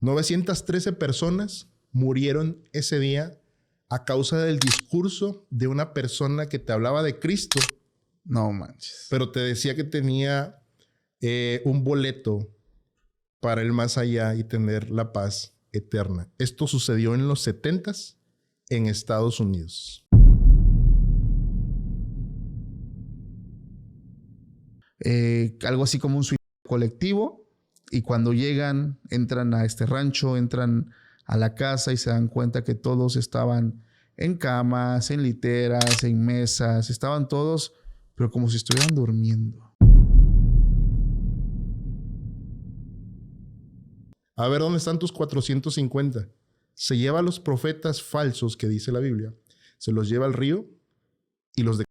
913 personas murieron ese día a causa del discurso de una persona que te hablaba de Cristo. No manches. Pero te decía que tenía un boleto para el más allá y tener la paz eterna. Esto sucedió en los 70s en Estados Unidos. Algo así como un suicidio colectivo. Y cuando llegan, entran a este rancho, entran a la casa y se dan cuenta que todos estaban en camas, en literas, en mesas. Estaban todos, pero como si estuvieran durmiendo. A ver, ¿dónde están tus 450? Se lleva a los profetas falsos que dice la Biblia, se los lleva al río y los de...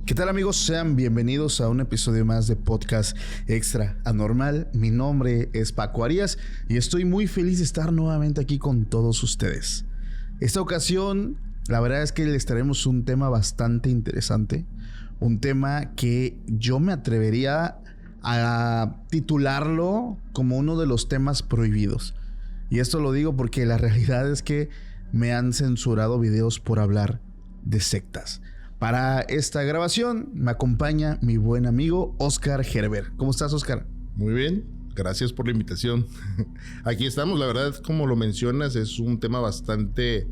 ¿Qué tal, amigos? Sean bienvenidos a un episodio más de Podcast Extra Anormal. Mi nombre es Paco Arias y estoy muy feliz de estar nuevamente aquí con todos ustedes. Esta ocasión, la verdad es que les traemos un tema bastante interesante. Un tema que yo me atrevería a titularlo como uno de los temas prohibidos. Y esto lo digo porque la realidad es que me han censurado videos por hablar de sectas. Para esta grabación me acompaña mi buen amigo Oscar Gerber. ¿Cómo estás, Oscar? Muy bien, gracias por la invitación. Aquí estamos, la verdad, como lo mencionas, es un tema bastante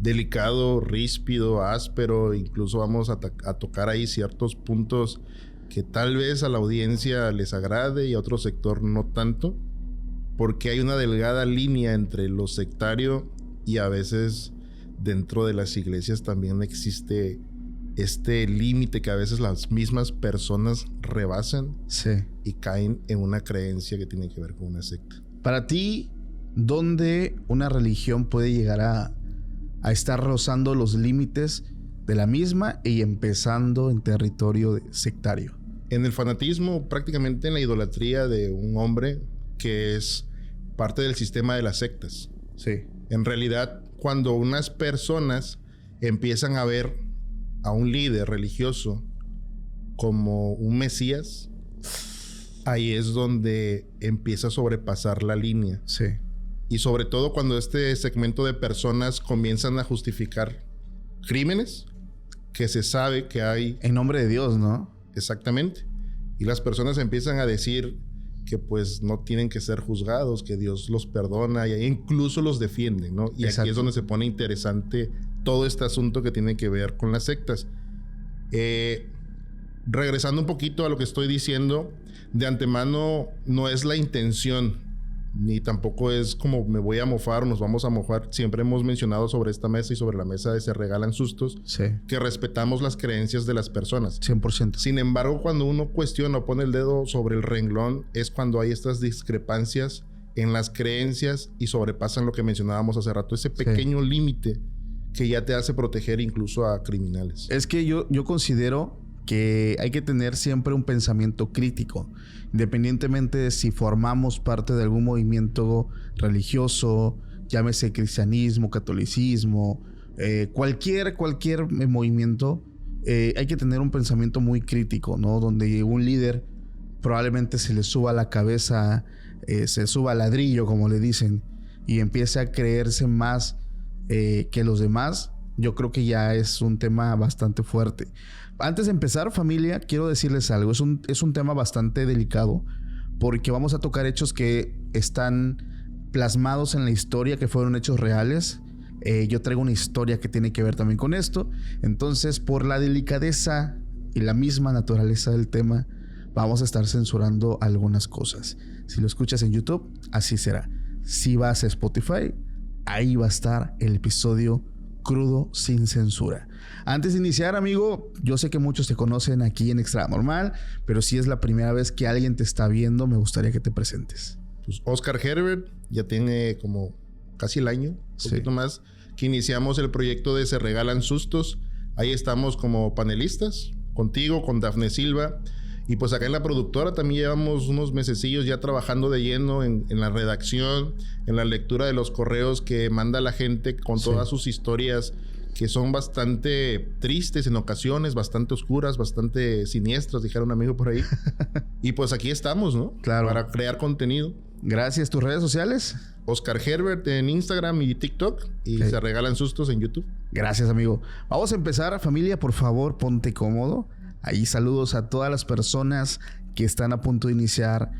delicado, ríspido, áspero. Incluso vamos a tocar ahí ciertos puntos que tal vez a la audiencia les agrade y a otro sector no tanto, porque hay una delgada línea entre lo sectario y a veces dentro de las iglesias también existe este límite que a veces las mismas personas rebasan, sí, y caen en una creencia que tiene que ver con una secta. Para ti, ¿dónde una religión puede llegar a estar rozando los límites de la misma y empezando en territorio sectario? En el fanatismo, prácticamente en la idolatría de un hombre que es parte del sistema de las sectas. Sí. En realidad, cuando unas personas empiezan a ver a un líder religioso como un mesías, ahí es donde empieza a sobrepasar la línea. Sí. Y sobre todo cuando este segmento de personas comienzan a justificar crímenes que se sabe que hay... En nombre de Dios, ¿no? Exactamente. Y las personas empiezan a decir que pues no tienen que ser juzgados, que Dios los perdona y incluso los defiende, ¿no? Y exacto. Aquí es donde se pone interesante todo este asunto que tiene que ver con las sectas. Regresando un poquito a lo que estoy diciendo, de antemano no es la intención, ni tampoco es como me voy a mofar o nos vamos a mofar. Siempre hemos mencionado sobre esta mesa y sobre la mesa de Se Regalan Sustos, sí, que respetamos las creencias de las personas. 100%. Sin embargo, cuando uno cuestiona o pone el dedo sobre el renglón, es cuando hay estas discrepancias en las creencias y sobrepasan lo que mencionábamos hace rato, ese pequeño límite que ya te hace proteger incluso a criminales. Es que yo considero que hay que tener siempre un pensamiento crítico, independientemente de si formamos parte de algún movimiento religioso, llámese cristianismo, catolicismo, cualquier movimiento, hay que tener un pensamiento muy crítico, ¿no? Donde un líder probablemente se le suba a la cabeza, se suba al ladrillo, como le dicen, y empiece a creerse más que los demás. Yo creo que ya es un tema bastante fuerte. Antes de empezar, familia, quiero decirles algo. Es un tema bastante delicado porque vamos a tocar hechos que están plasmados en la historia, que fueron hechos reales. Yo traigo una historia que tiene que ver también con esto. Entonces, por la delicadeza y la misma naturaleza del tema, vamos a estar censurando algunas cosas. Si lo escuchas en YouTube, así será. Si vas a Spotify, ahí va a estar el episodio crudo, sin censura. Antes de iniciar, amigo, yo sé que muchos te conocen aquí en Extra Normal, pero si es la primera vez que alguien te está viendo, me gustaría que te presentes. pues, Oscar Herbert, ya tiene como casi el año, un poquito más, que iniciamos el proyecto de Se Regalan Sustos. Ahí estamos como panelistas, contigo, con Dafne Silva. Y pues acá en la productora también llevamos unos mesecillos ya trabajando de lleno en la redacción, en la lectura de los correos que manda la gente con todas sus historias, que son bastante tristes en ocasiones, bastante oscuras, bastante siniestras, dijera un amigo por ahí. Y pues aquí estamos, ¿no? Claro. Para crear contenido. Gracias. ¿Tus redes sociales? Oscar Herbert en Instagram y TikTok. Y Se Regalan Sustos en YouTube. Gracias, amigo. Vamos a empezar. Familia, por favor, ponte cómodo. Ahí saludos a todas las personas que están a punto de iniciar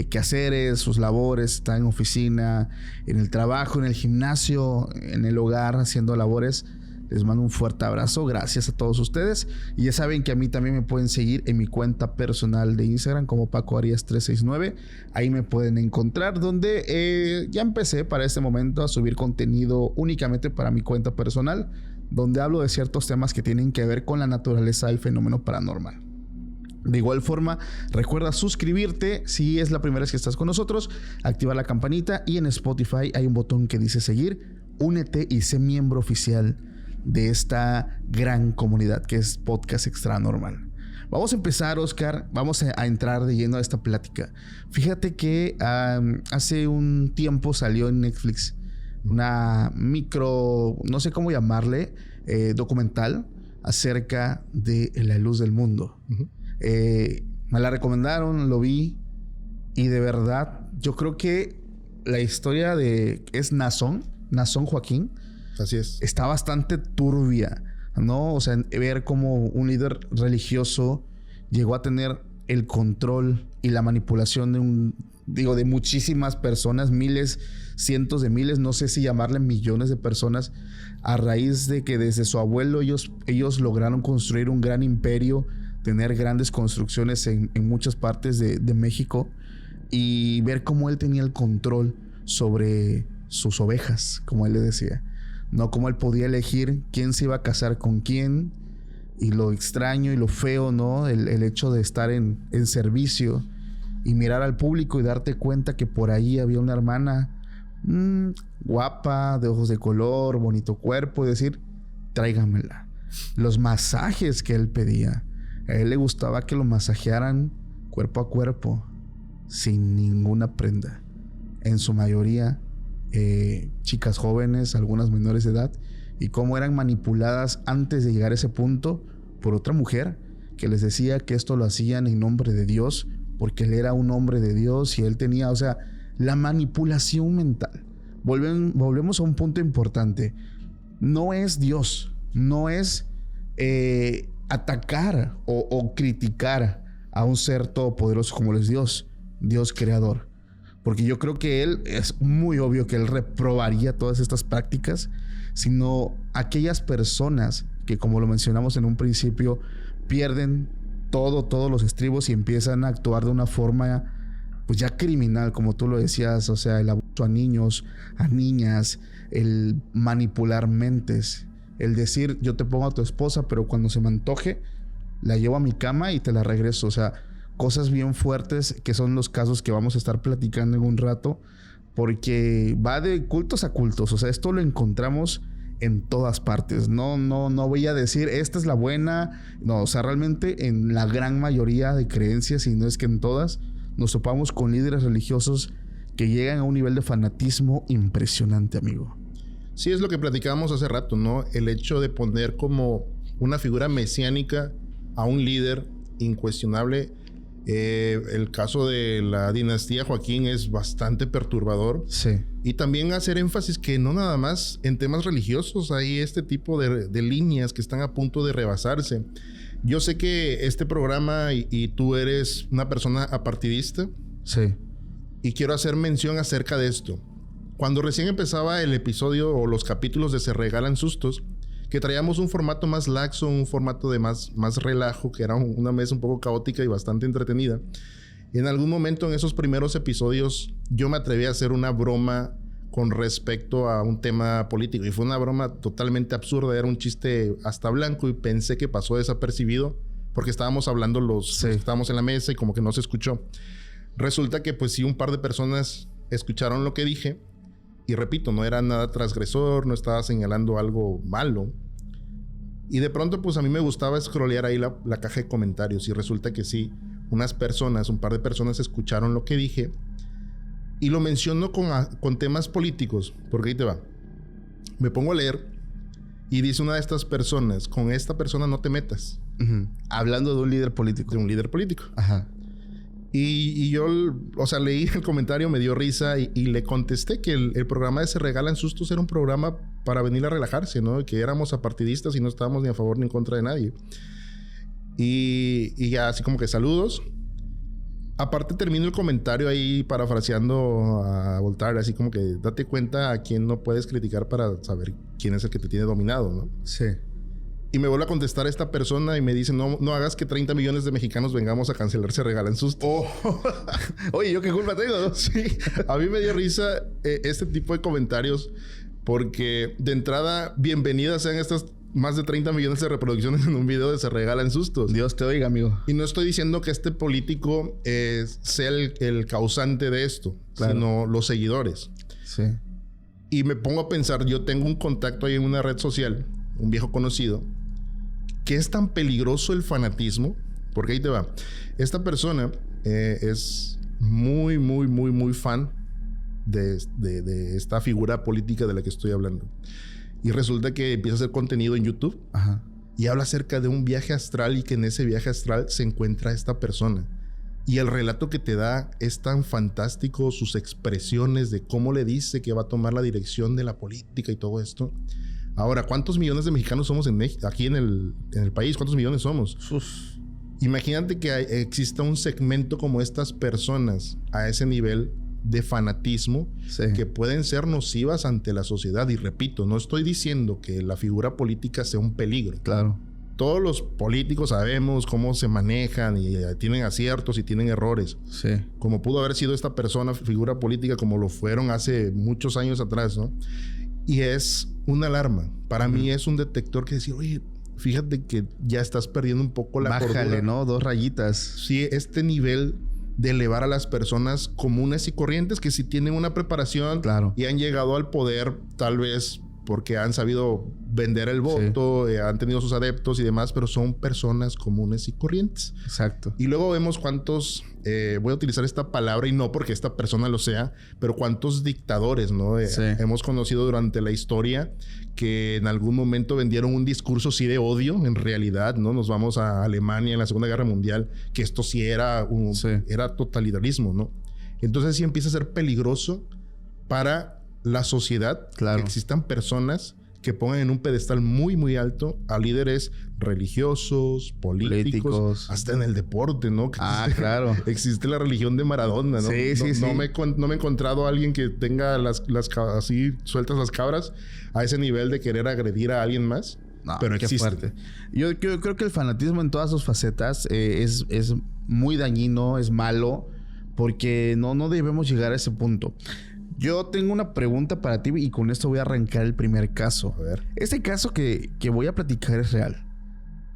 quehaceres, sus labores, están en oficina, en el trabajo, en el gimnasio, en el hogar, haciendo labores. Les mando un fuerte abrazo. Gracias a todos ustedes. Y ya saben que a mí también me pueden seguir en mi cuenta personal de Instagram como Paco Arias 369. Ahí me pueden encontrar, donde ya empecé para este momento a subir contenido únicamente para mi cuenta personal, donde hablo de ciertos temas que tienen que ver con la naturaleza del fenómeno paranormal. De igual forma, recuerda suscribirte si es la primera vez que estás con nosotros, activar la campanita, y en Spotify hay un botón que dice seguir. Únete y sé miembro oficial de esta gran comunidad que es Podcast Extranormal. Vamos a empezar, Oscar. Vamos a entrar de lleno a esta plática. Fíjate que hace un tiempo salió en Netflix una no sé cómo llamarle, documental acerca de la luz del mundo. Me la recomendaron, lo vi, y de verdad yo creo que la historia es Nazón Joaquín. Así es. Está bastante turbia, ¿no? O sea, ver cómo un líder religioso llegó a tener el control y la manipulación de muchísimas personas, miles, cientos de miles, no sé si llamarle millones de personas, a raíz de que desde su abuelo ellos lograron construir un gran imperio, tener grandes construcciones en muchas partes de México, y ver cómo él tenía el control sobre sus ovejas, como él le decía. No, como él podía elegir quién se iba a casar con quién, y lo extraño y lo feo, ¿no? El hecho de estar en servicio y mirar al público y darte cuenta que por ahí había una hermana guapa, de ojos de color, bonito cuerpo, y decir, tráigamela. Los masajes que él pedía, a él le gustaba que lo masajearan cuerpo a cuerpo, sin ninguna prenda. En su mayoría chicas jóvenes, algunas menores de edad, y cómo eran manipuladas antes de llegar a ese punto por otra mujer que les decía que esto lo hacían en nombre de Dios, porque él era un hombre de Dios y él tenía, o sea, la manipulación mental. Volvemos a un punto importante. No es Dios, no es atacar o criticar a un ser todopoderoso como lo es Dios creador. Porque yo creo que él, es muy obvio que él reprobaría todas estas prácticas, sino aquellas personas que, como lo mencionamos en un principio, pierden todos los estribos y empiezan a actuar de una forma pues ya criminal, como tú lo decías. O sea, el abuso a niños, a niñas, el manipular mentes, el decir, yo te pongo a tu esposa, pero cuando se me antoje la llevo a mi cama y te la regreso. O sea, cosas bien fuertes, que son los casos que vamos a estar platicando en un rato, porque va de cultos a cultos. O sea, esto lo encontramos en todas partes. No voy a decir esta es la buena. No, o sea, realmente en la gran mayoría de creencias, y no es que en todas, nos topamos con líderes religiosos que llegan a un nivel de fanatismo impresionante, amigo. Sí, es lo que platicábamos hace rato, ¿no? El hecho de poner como una figura mesiánica a un líder incuestionable. El caso de la dinastía Joaquín es bastante perturbador. Sí. Y también hacer énfasis que no nada más en temas religiosos hay este tipo de líneas que están a punto de rebasarse. Yo sé que este programa y tú eres una persona apartidista. Sí. Y quiero hacer mención acerca de esto. Cuando recién empezaba el episodio o los capítulos de Se Regalan Sustos, que traíamos un formato más laxo, un formato de más relajo, que era una mesa un poco caótica y bastante entretenida. Y en algún momento en esos primeros episodios yo me atreví a hacer una broma con respecto a un tema político. Y fue una broma totalmente absurda, era un chiste hasta blanco, y pensé que pasó desapercibido porque estábamos hablando estábamos en la mesa y como que no se escuchó. Resulta que pues sí, un par de personas escucharon lo que dije y repito, no era nada transgresor, no estaba señalando algo malo. Y de pronto pues a mí me gustaba scrollear ahí la caja de comentarios y resulta que sí, un par de personas escucharon lo que dije y lo menciono con temas políticos, porque ahí te va. Me pongo a leer y dice una de estas personas, con esta persona no te metas. Uh-huh. Hablando de un líder político. De un líder político. Ajá. Y yo, o sea, leí el comentario, me dio risa y le contesté que el programa de Se Regalan Sustos era un programa para venir a relajarse, ¿no? Que éramos apartidistas y no estábamos ni a favor ni en contra de nadie. Y ya así como que saludos. Aparte termino el comentario ahí parafraseando a Voltaire, así como que date cuenta a quién no puedes criticar para saber quién es el que te tiene dominado, ¿no? Sí. Y me vuelve a contestar esta persona y me dice, no hagas que 30 millones de mexicanos vengamos a cancelar Se Regalan Sustos. Oh. Oye, ¿yo qué culpa tengo, no? Sí, a mí me dio risa este tipo de comentarios porque de entrada, bienvenidas sean estas más de 30 millones de reproducciones en un video de Se Regalan Sustos. Dios te oiga, amigo. Y no estoy diciendo que este político sea el causante de esto, claro, sino los seguidores. Sí. Y me pongo a pensar, yo tengo un contacto ahí en una red social, un viejo conocido, que es tan peligroso el fanatismo, porque ahí te va. Esta persona es muy, muy, muy, muy fan de esta figura política de la que estoy hablando. Y resulta que empieza a hacer contenido en YouTube. Ajá. Y habla acerca de un viaje astral y que en ese viaje astral se encuentra esta persona. Y el relato que te da es tan fantástico, sus expresiones de cómo le dice que va a tomar la dirección de la política y todo esto. Ahora, ¿cuántos millones de mexicanos somos aquí en el país? ¿Cuántos millones somos? Uf. Imagínate que exista un segmento como estas personas a ese nivel de fanatismo, sí, que pueden ser nocivas ante la sociedad. Y repito, no estoy diciendo que la figura política sea un peligro. Claro. Todos los políticos sabemos cómo se manejan y tienen aciertos y tienen errores. Sí. Como pudo haber sido esta persona, figura política, como lo fueron hace muchos años atrás, ¿no? Y es una alarma. Para mí es un detector que decir, oye, fíjate que ya estás perdiendo un poco la cordura. Bájale, ¿no? 2 rayitas. Sí, este nivel de elevar a las personas comunes y corrientes que sí tienen una preparación, claro, y han llegado al poder tal vez porque han sabido vender el voto, sí, han tenido sus adeptos y demás, pero son personas comunes y corrientes. Exacto. Y luego vemos cuántos, voy a utilizar esta palabra y no porque esta persona lo sea, pero cuántos dictadores, ¿no? Sí. Hemos conocido durante la historia que en algún momento vendieron un discurso sí de odio, en realidad, ¿no? Nos vamos a Alemania en la Segunda Guerra Mundial, que esto sí era era totalitarismo, ¿no? Entonces sí empieza a ser peligroso para la sociedad, claro, que existan personas que pongan en un pedestal muy, muy alto a líderes religiosos, políticos, hasta en el deporte, ¿no? Claro. Existe la religión de Maradona, ¿no? Sí. No me he encontrado a alguien que tenga así sueltas las cabras a ese nivel de querer agredir a alguien más. No, pero existe. Fuerte. Yo creo que el fanatismo en todas sus facetas es muy dañino, es malo, porque no debemos llegar a ese punto. Yo tengo una pregunta para ti y con esto voy a arrancar el primer caso. A ver. Este caso que voy a platicar es real.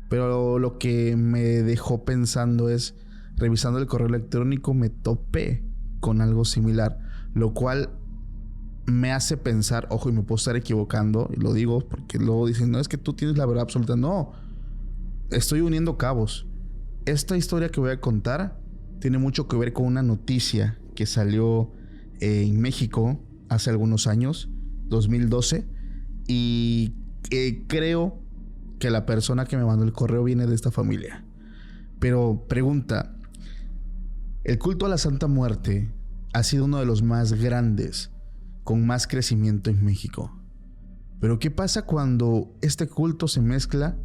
Pero lo que me dejó pensando es, revisando el correo electrónico, me topé con algo similar. Lo cual me hace pensar, ojo, y me puedo estar equivocando, y lo digo porque luego dicen, no, es que tú tienes la verdad absoluta. No, estoy uniendo cabos. Esta historia que voy a contar tiene mucho que ver con una noticia que salió en México hace algunos años, 2012, y creo que la persona que me mandó el correo viene de esta familia. Pero pregunta, el culto a la Santa Muerte ha sido uno de los más grandes, con más crecimiento en México. Pero ¿qué pasa cuando este culto se mezcla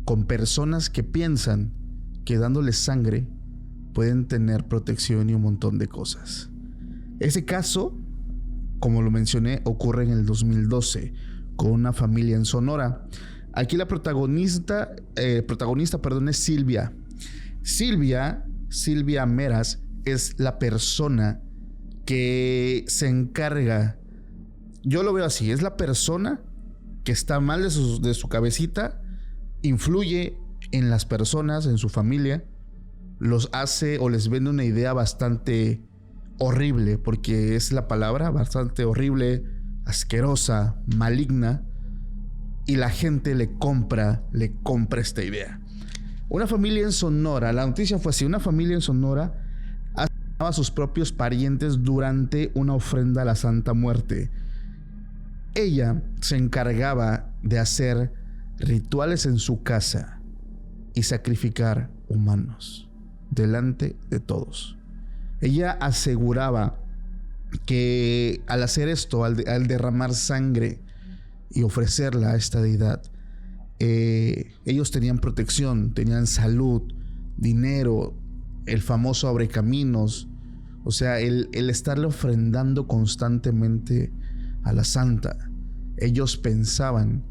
con personas que piensan que dándoles sangre pueden tener protección y un montón de cosas? Ese caso, como lo mencioné, ocurre en el 2012 con una familia en Sonora. Aquí la protagonista, es Silvia. Silvia Meras es la persona que se encarga. Yo lo veo así, es la persona que está mal de su cabecita, influye en las personas, en su familia, los hace o les vende una idea bastante horrible, porque es la palabra bastante horrible, asquerosa, maligna, y la gente le compra esta idea. Una familia en Sonora, la noticia fue así, una familia en Sonora asesinaba a sus propios parientes durante una ofrenda a la Santa Muerte. Ella se encargaba de hacer rituales en su casa y sacrificar humanos delante de todos. Ella aseguraba que al hacer esto, al derramar sangre y ofrecerla a esta deidad, ellos tenían protección, tenían salud, dinero, el famoso abrecaminos. O sea, el estarle ofrendando constantemente a la santa. Ellos pensaban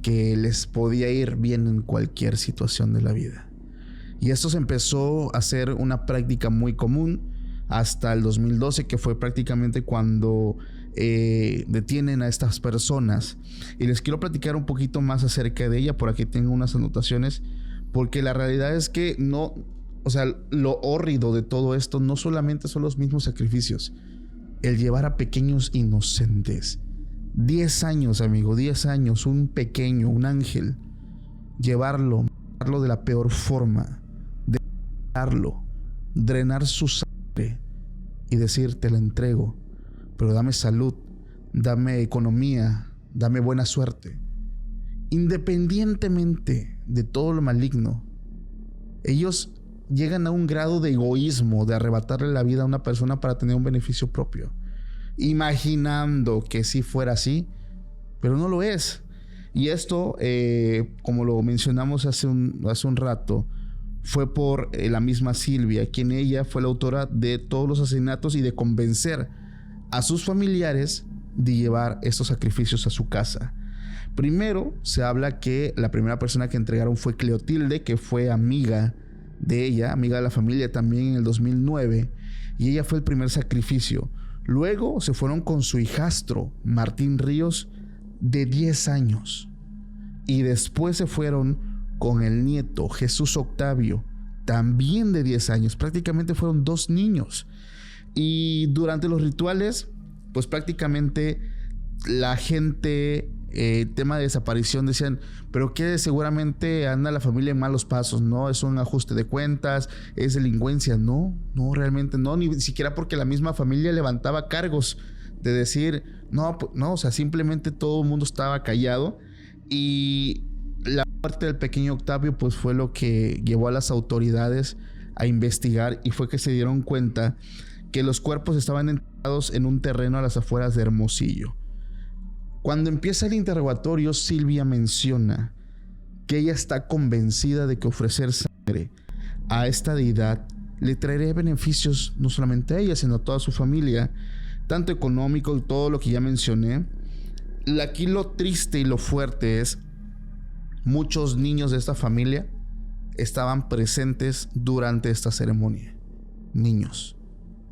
que les podía ir bien en cualquier situación de la vida. Y esto se empezó a hacer una práctica muy común hasta el 2012, que fue prácticamente cuando detienen a estas personas. Y les quiero platicar un poquito más acerca de ella. Por aquí tengo unas anotaciones, porque la realidad es que no, o sea, lo hórrido de todo esto no solamente son los mismos sacrificios, el llevar a pequeños inocentes, 10 años, amigo, 10 años, un pequeño, un ángel, llevarlo de la peor forma, drenar su sangre y decir: te la entrego, pero dame salud, dame economía, dame buena suerte. Independientemente de todo lo maligno, ellos llegan a un grado de egoísmo, de arrebatarle la vida a una persona para tener un beneficio propio, imaginando que sí fuera así, pero no lo es. Y esto, como lo mencionamos hace un rato, fue por la misma Silvia, quien ella fue la autora de todos los asesinatos y de convencer a sus familiares de llevar estos sacrificios a su casa. Primero se habla que la primera persona que entregaron fue Cleotilde, que fue amiga de ella, amiga de la familia también, en el 2009, y ella fue el primer sacrificio. Luego se fueron con su hijastro Martín Ríos, de 10 años, y después se fueron con el nieto Jesús Octavio, también de 10 años. Prácticamente fueron 2 niños. Y durante los rituales, pues prácticamente la gente, tema de desaparición, decían: pero que seguramente anda la familia en malos pasos, ¿no? Es un ajuste de cuentas, es delincuencia. No, realmente no, ni siquiera, porque la misma familia levantaba cargos de decir, no, o sea, simplemente todo el mundo estaba callado. Y la muerte del pequeño Octavio pues fue lo que llevó a las autoridades a investigar, y fue que se dieron cuenta que los cuerpos estaban enterrados en un terreno a las afueras de Hermosillo. Cuando empieza el interrogatorio, Silvia menciona que ella está convencida de que ofrecer sangre a esta deidad le traería beneficios no solamente a ella, sino a toda su familia, tanto económico y todo lo que ya mencioné. Aquí lo triste y lo fuerte es: muchos niños de esta familia estaban presentes durante esta ceremonia. Niños,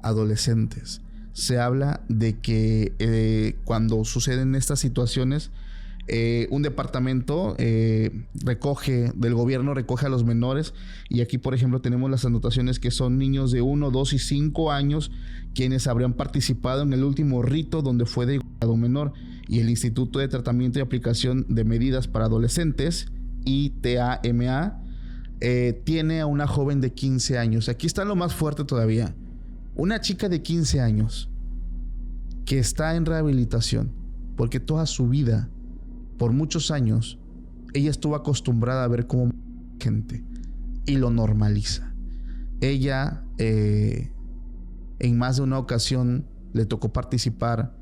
adolescentes. Se habla de que cuando suceden estas situaciones, un departamento del gobierno recoge a los menores, y aquí por ejemplo tenemos las anotaciones que son niños de 1, 2 y 5 años quienes habrían participado en el último rito donde fue degolado un menor, y el Instituto de Tratamiento y Aplicación de Medidas para Adolescentes, ITAMA, tiene a una joven de 15 años. Aquí está lo más fuerte todavía: una chica de 15 años que está en rehabilitación porque toda su vida, por muchos años, ella estuvo acostumbrada a ver cómo gente, y lo normaliza. Ella en más de una ocasión le tocó participar,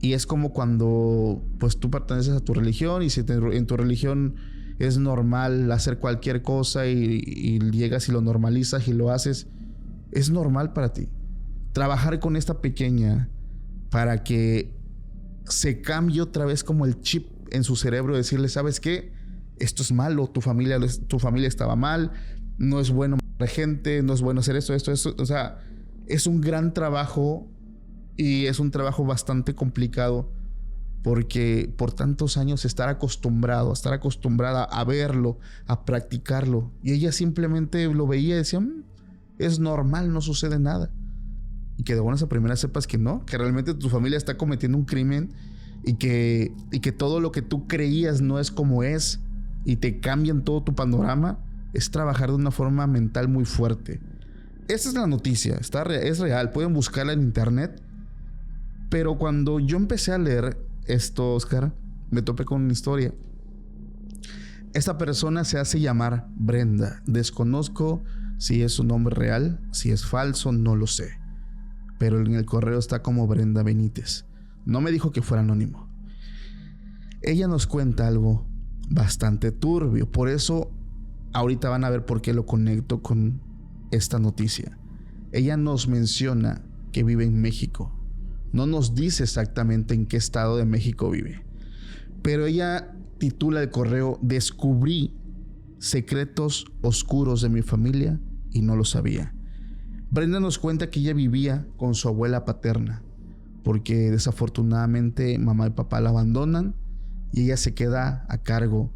y es como cuando pues tú perteneces a tu religión, y si en tu religión es normal hacer cualquier cosa y llegas y lo normalizas y lo haces, es normal para ti. Trabajar con esta pequeña para que se cambie otra vez como el chip en su cerebro, decirle: ¿sabes qué? Esto es malo, tu familia estaba mal, no es bueno matar gente, no es bueno hacer esto. O sea, es un gran trabajo, y es un trabajo bastante complicado, porque por tantos años estar acostumbrada a verlo, a practicarlo, y ella simplemente lo veía y decía: es normal, no sucede nada. y que de buenas a primeras sepas que no, que realmente tu familia está cometiendo un crimen y que todo lo que tú creías no es como es y te cambian todo tu panorama, es trabajar de una forma mental muy fuerte. Esta es la noticia, es real, pueden buscarla en internet. Pero cuando yo empecé a leer esto, Oscar, me topé con una historia. Esta persona se hace llamar Brenda. Desconozco si es su nombre real, si es falso, no lo sé. Pero en el correo está como Brenda Benítez. No me dijo que fuera anónimo. Ella nos cuenta algo bastante turbio. Por eso ahorita van a ver por qué lo conecto con esta noticia. Ella nos menciona que vive en México. No nos dice exactamente en qué estado de México vive. Pero ella titula el correo: descubrí secretos oscuros de mi familia y no lo sabía. Brenda nos cuenta que ella vivía con su abuela paterna, porque desafortunadamente mamá y papá la abandonan y ella se queda a cargo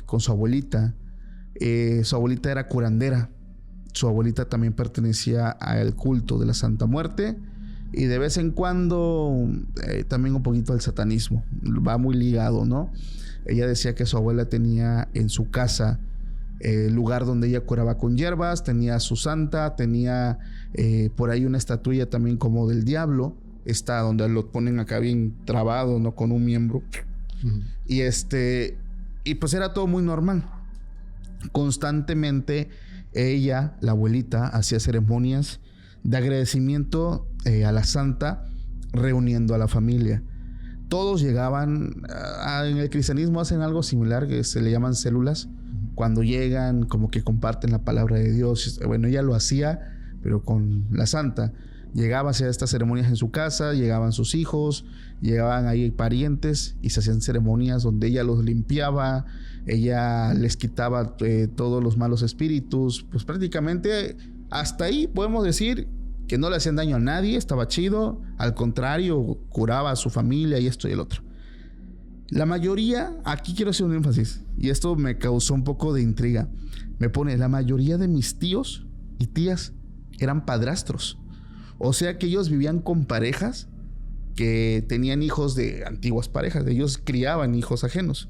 con su abuelita. Su abuelita era curandera. Su abuelita también pertenecía al culto de la Santa Muerte y de vez en cuando también un poquito al satanismo. Va muy ligado, ¿no? Ella decía que su abuela tenía en su casa el lugar donde ella curaba con hierbas, tenía su santa, tenía por ahí una estatuilla también como del diablo, está donde lo ponen acá bien trabado, ¿no? Con un miembro. Uh-huh. Y pues era todo muy normal. Constantemente ella, la abuelita, hacía ceremonias de agradecimiento a la santa, reuniendo a la familia. Todos llegaban, en el cristianismo hacen algo similar que se le llaman células. Cuando llegan, como que comparten la palabra de Dios. Bueno, ella lo hacía, pero con la santa. Llegaba a hacer estas ceremonias en su casa, llegaban sus hijos, llegaban ahí parientes y se hacían ceremonias donde ella los limpiaba, ella les quitaba todos los malos espíritus. Pues prácticamente hasta ahí podemos decir que no le hacían daño a nadie, estaba chido. Al contrario, curaba a su familia y esto y el otro. La mayoría, aquí quiero hacer un énfasis, y esto me causó un poco de intriga. Me pone, la mayoría de mis tíos y tías eran padrastros. O sea que ellos vivían con parejas que tenían hijos de antiguas parejas. Ellos criaban hijos ajenos.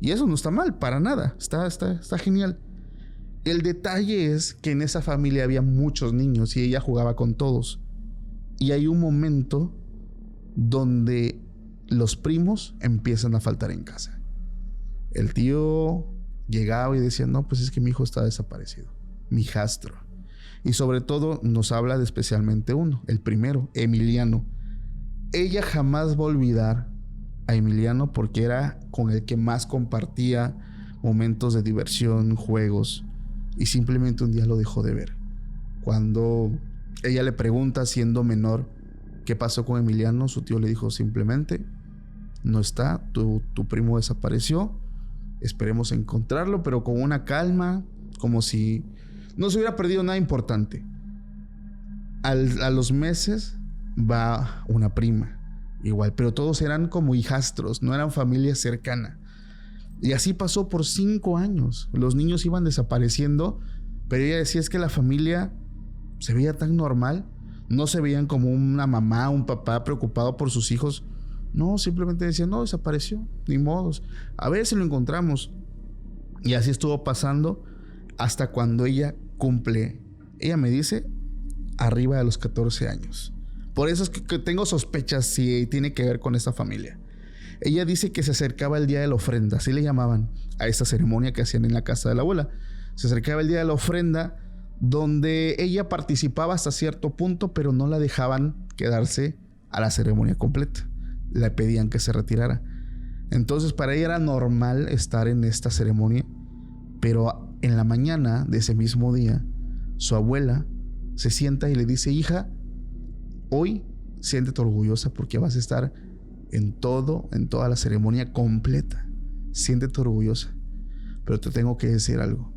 Y eso no está mal, para nada. Está genial. El detalle es que en esa familia había muchos niños y ella jugaba con todos. Y hay un momento donde los primos empiezan a faltar en casa. El tío llegaba y decía, no, pues es que mi hijo está desaparecido. Mi hijastro. Y sobre todo nos habla de especialmente uno, el primero, Emiliano. Ella jamás va a olvidar a Emiliano porque era con el que más compartía momentos de diversión, juegos, y simplemente un día lo dejó de ver. Cuando ella le pregunta, siendo menor, qué pasó con Emiliano, su tío le dijo simplemente, no está, tu primo desapareció, esperemos encontrarlo, pero con una calma, como si no se hubiera perdido nada importante. A los meses va una prima, igual, pero todos eran como hijastros, no eran familia cercana. Y así pasó por 5 años. Los niños iban desapareciendo, pero ella decía, es que la familia se veía tan normal. No se veían como una mamá, un papá preocupado por sus hijos. No, simplemente decían, no, desapareció, ni modos. A ver si lo encontramos. Y así estuvo pasando hasta cuando ella cumple, ella me dice, arriba de los 14 años. Por eso es que tengo sospechas si tiene que ver con esta familia. Ella dice que se acercaba el día de la ofrenda, así le llamaban a esta ceremonia que hacían en la casa de la abuela. Se acercaba el día de la ofrenda, donde ella participaba hasta cierto punto, pero no la dejaban quedarse a la ceremonia completa. Le pedían que se retirara. Entonces para ella era normal estar en esta ceremonia, pero en la mañana de ese mismo día, su abuela se sienta y le dice, hija, hoy siéntete orgullosa porque vas a estar en toda la ceremonia completa. Siéntete orgullosa. Pero te tengo que decir algo.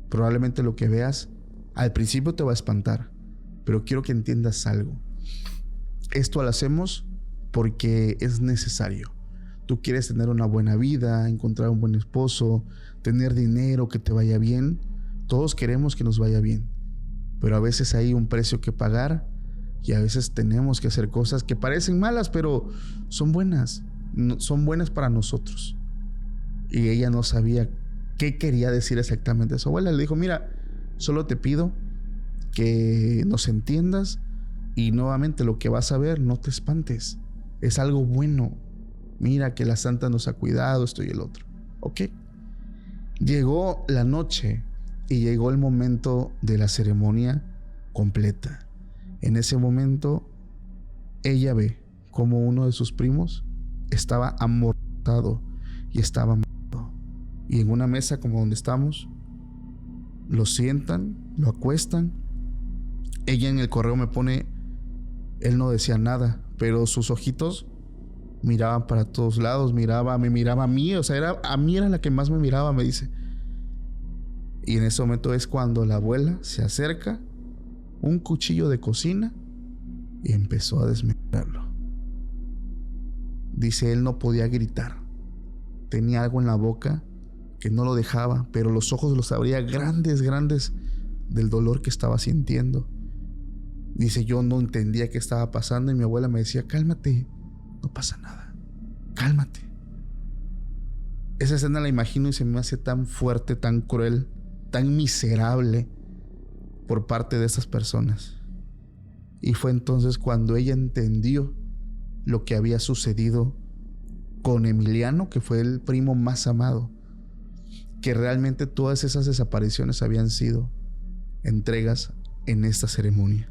Probablemente lo que veas al principio te va a espantar, pero quiero que entiendas algo. Esto lo hacemos porque es necesario. Tú quieres tener una buena vida, encontrar un buen esposo, tener dinero, que te vaya bien. Todos queremos que nos vaya bien, pero a veces hay un precio que pagar Y a veces tenemos que hacer cosas que parecen malas, pero son buenas. Son buenas para nosotros. Y ella no sabía qué quería decir exactamente a su abuela. Le dijo, mira, solo te pido que nos entiendas y nuevamente lo que vas a ver, no te espantes. Es algo bueno. Mira que la santa nos ha cuidado, esto y el otro. ¿Ok? Llegó la noche y llegó el momento de la ceremonia completa. En ese momento, ella ve como uno de sus primos estaba amortado y estaba muerto. Y en una mesa como donde estamos, lo sientan, lo acuestan. Ella en el correo me pone, él no decía nada, pero sus ojitos miraban para todos lados, me miraba a mí, o sea, a mí era la que más me miraba, me dice. Y en ese momento es cuando la abuela se acerca, un cuchillo de cocina, y empezó a desmembrarlo. Dice, él no podía gritar. Tenía algo en la boca que no lo dejaba, pero los ojos los abría grandes, grandes del dolor que estaba sintiendo. Dice, yo no entendía qué estaba pasando y mi abuela me decía, cálmate, no pasa nada, cálmate. Esa escena la imagino y se me hace tan fuerte, tan cruel, tan miserable por parte de esas personas. Y fue entonces cuando ella entendió lo que había sucedido con Emiliano, que fue el primo más amado, que realmente todas esas desapariciones habían sido entregas en esta ceremonia.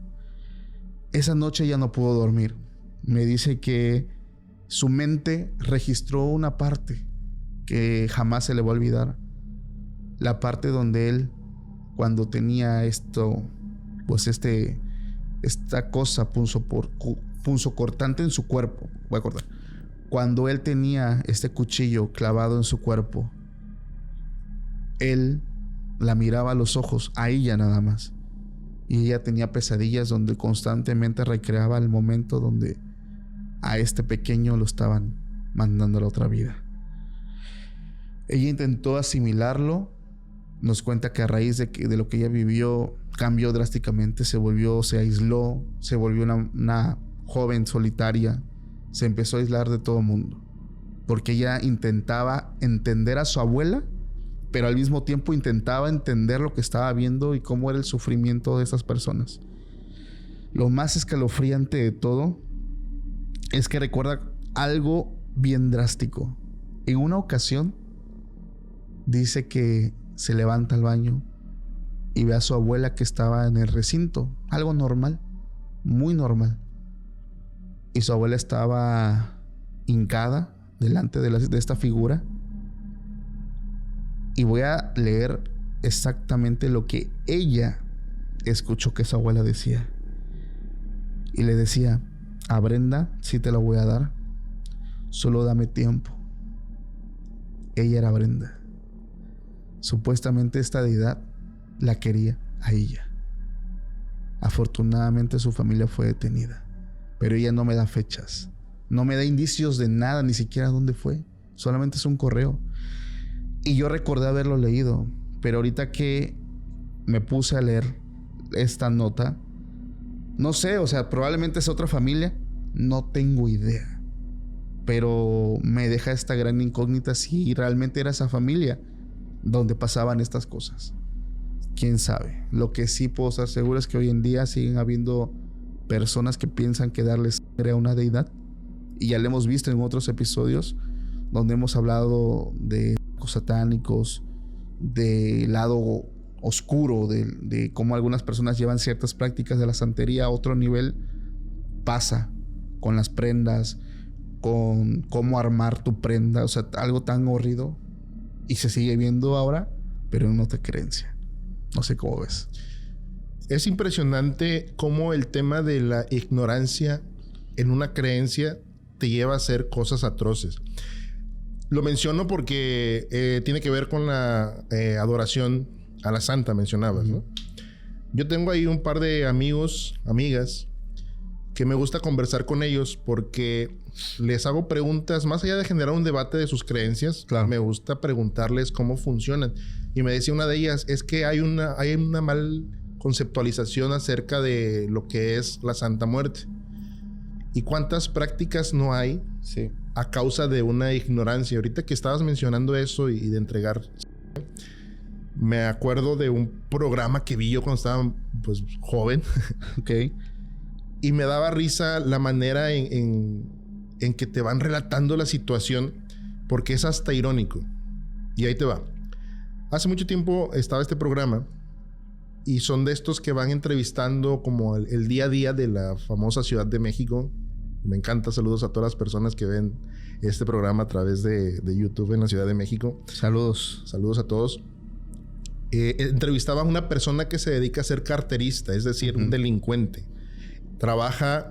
Esa noche ya no pudo dormir. Me dice que su mente registró una parte que jamás se le va a olvidar. La parte donde él, cuando tenía esto, pues esta cosa punzocortante en su cuerpo, voy a cortar. Cuando él tenía este cuchillo clavado en su cuerpo, él la miraba a los ojos, a ella nada más. Y ella tenía pesadillas donde constantemente recreaba el momento donde a este pequeño lo estaban mandando a la otra vida. Ella intentó asimilarlo. Nos cuenta que a raíz de lo que ella vivió, cambió drásticamente, se aisló, se volvió una joven solitaria, se empezó a aislar de todo el mundo, porque ella intentaba entender a su abuela, pero al mismo tiempo intentaba entender lo que estaba viendo y cómo era el sufrimiento de esas personas. Lo más escalofriante de todo es que recuerda algo bien drástico. En una ocasión dice que se levanta al baño y ve a su abuela que estaba en el recinto, algo normal, muy normal, y su abuela estaba hincada delante de esta figura. Y voy a leer exactamente lo que ella escuchó que su abuela decía. Y le decía, a Brenda sí te la voy a dar, solo dame tiempo. Ella era Brenda. Supuestamente esta deidad la quería a ella. Afortunadamente su familia fue detenida, pero ella no me da fechas, no me da indicios de nada, ni siquiera dónde fue, solamente es un correo. Y yo recordé haberlo leído, pero ahorita que me puse a leer esta nota, no sé, o sea, probablemente es otra familia, no tengo idea, pero me deja esta gran incógnita si realmente era esa familia donde pasaban estas cosas. Quién sabe. Lo que sí puedo estar seguro es que hoy en día siguen habiendo personas que piensan que darles sangre a una deidad, y ya lo hemos visto en otros episodios donde hemos hablado de satánicos, del lado oscuro de cómo algunas personas llevan ciertas prácticas de la santería a otro nivel. Pasa con las prendas, con cómo armar tu prenda, o sea, algo tan horrido, y se sigue viendo ahora, pero en otra creencia. No sé cómo ves. Es impresionante cómo el tema de la ignorancia en una creencia te lleva a hacer cosas atroces. Lo menciono porque tiene que ver con la adoración a la santa, mencionabas, ¿no? Yo tengo ahí un par de amigos, amigas, que me gusta conversar con ellos porque les hago preguntas, más allá de generar un debate de sus creencias, claro, me gusta preguntarles cómo funcionan. Y me decía una de ellas, es que hay una mal conceptualización acerca de lo que es la Santa Muerte. ¿Y cuántas prácticas no hay a causa de una ignorancia? Ahorita que estabas mencionando eso y de entregar, me acuerdo de un programa que vi yo cuando estaba pues joven. Ok. Y me daba risa la manera en que te van relatando la situación, porque es hasta irónico. Y ahí te va. Hace mucho tiempo estaba este programa y son de estos que van entrevistando como el día a día de la famosa Ciudad de México. Me encanta. Saludos a todas las personas que ven este programa a través de YouTube en la Ciudad de México. Saludos. Saludos a todos. Entrevistaba a una persona que se dedica a ser carterista, es decir, un delincuente. Trabaja,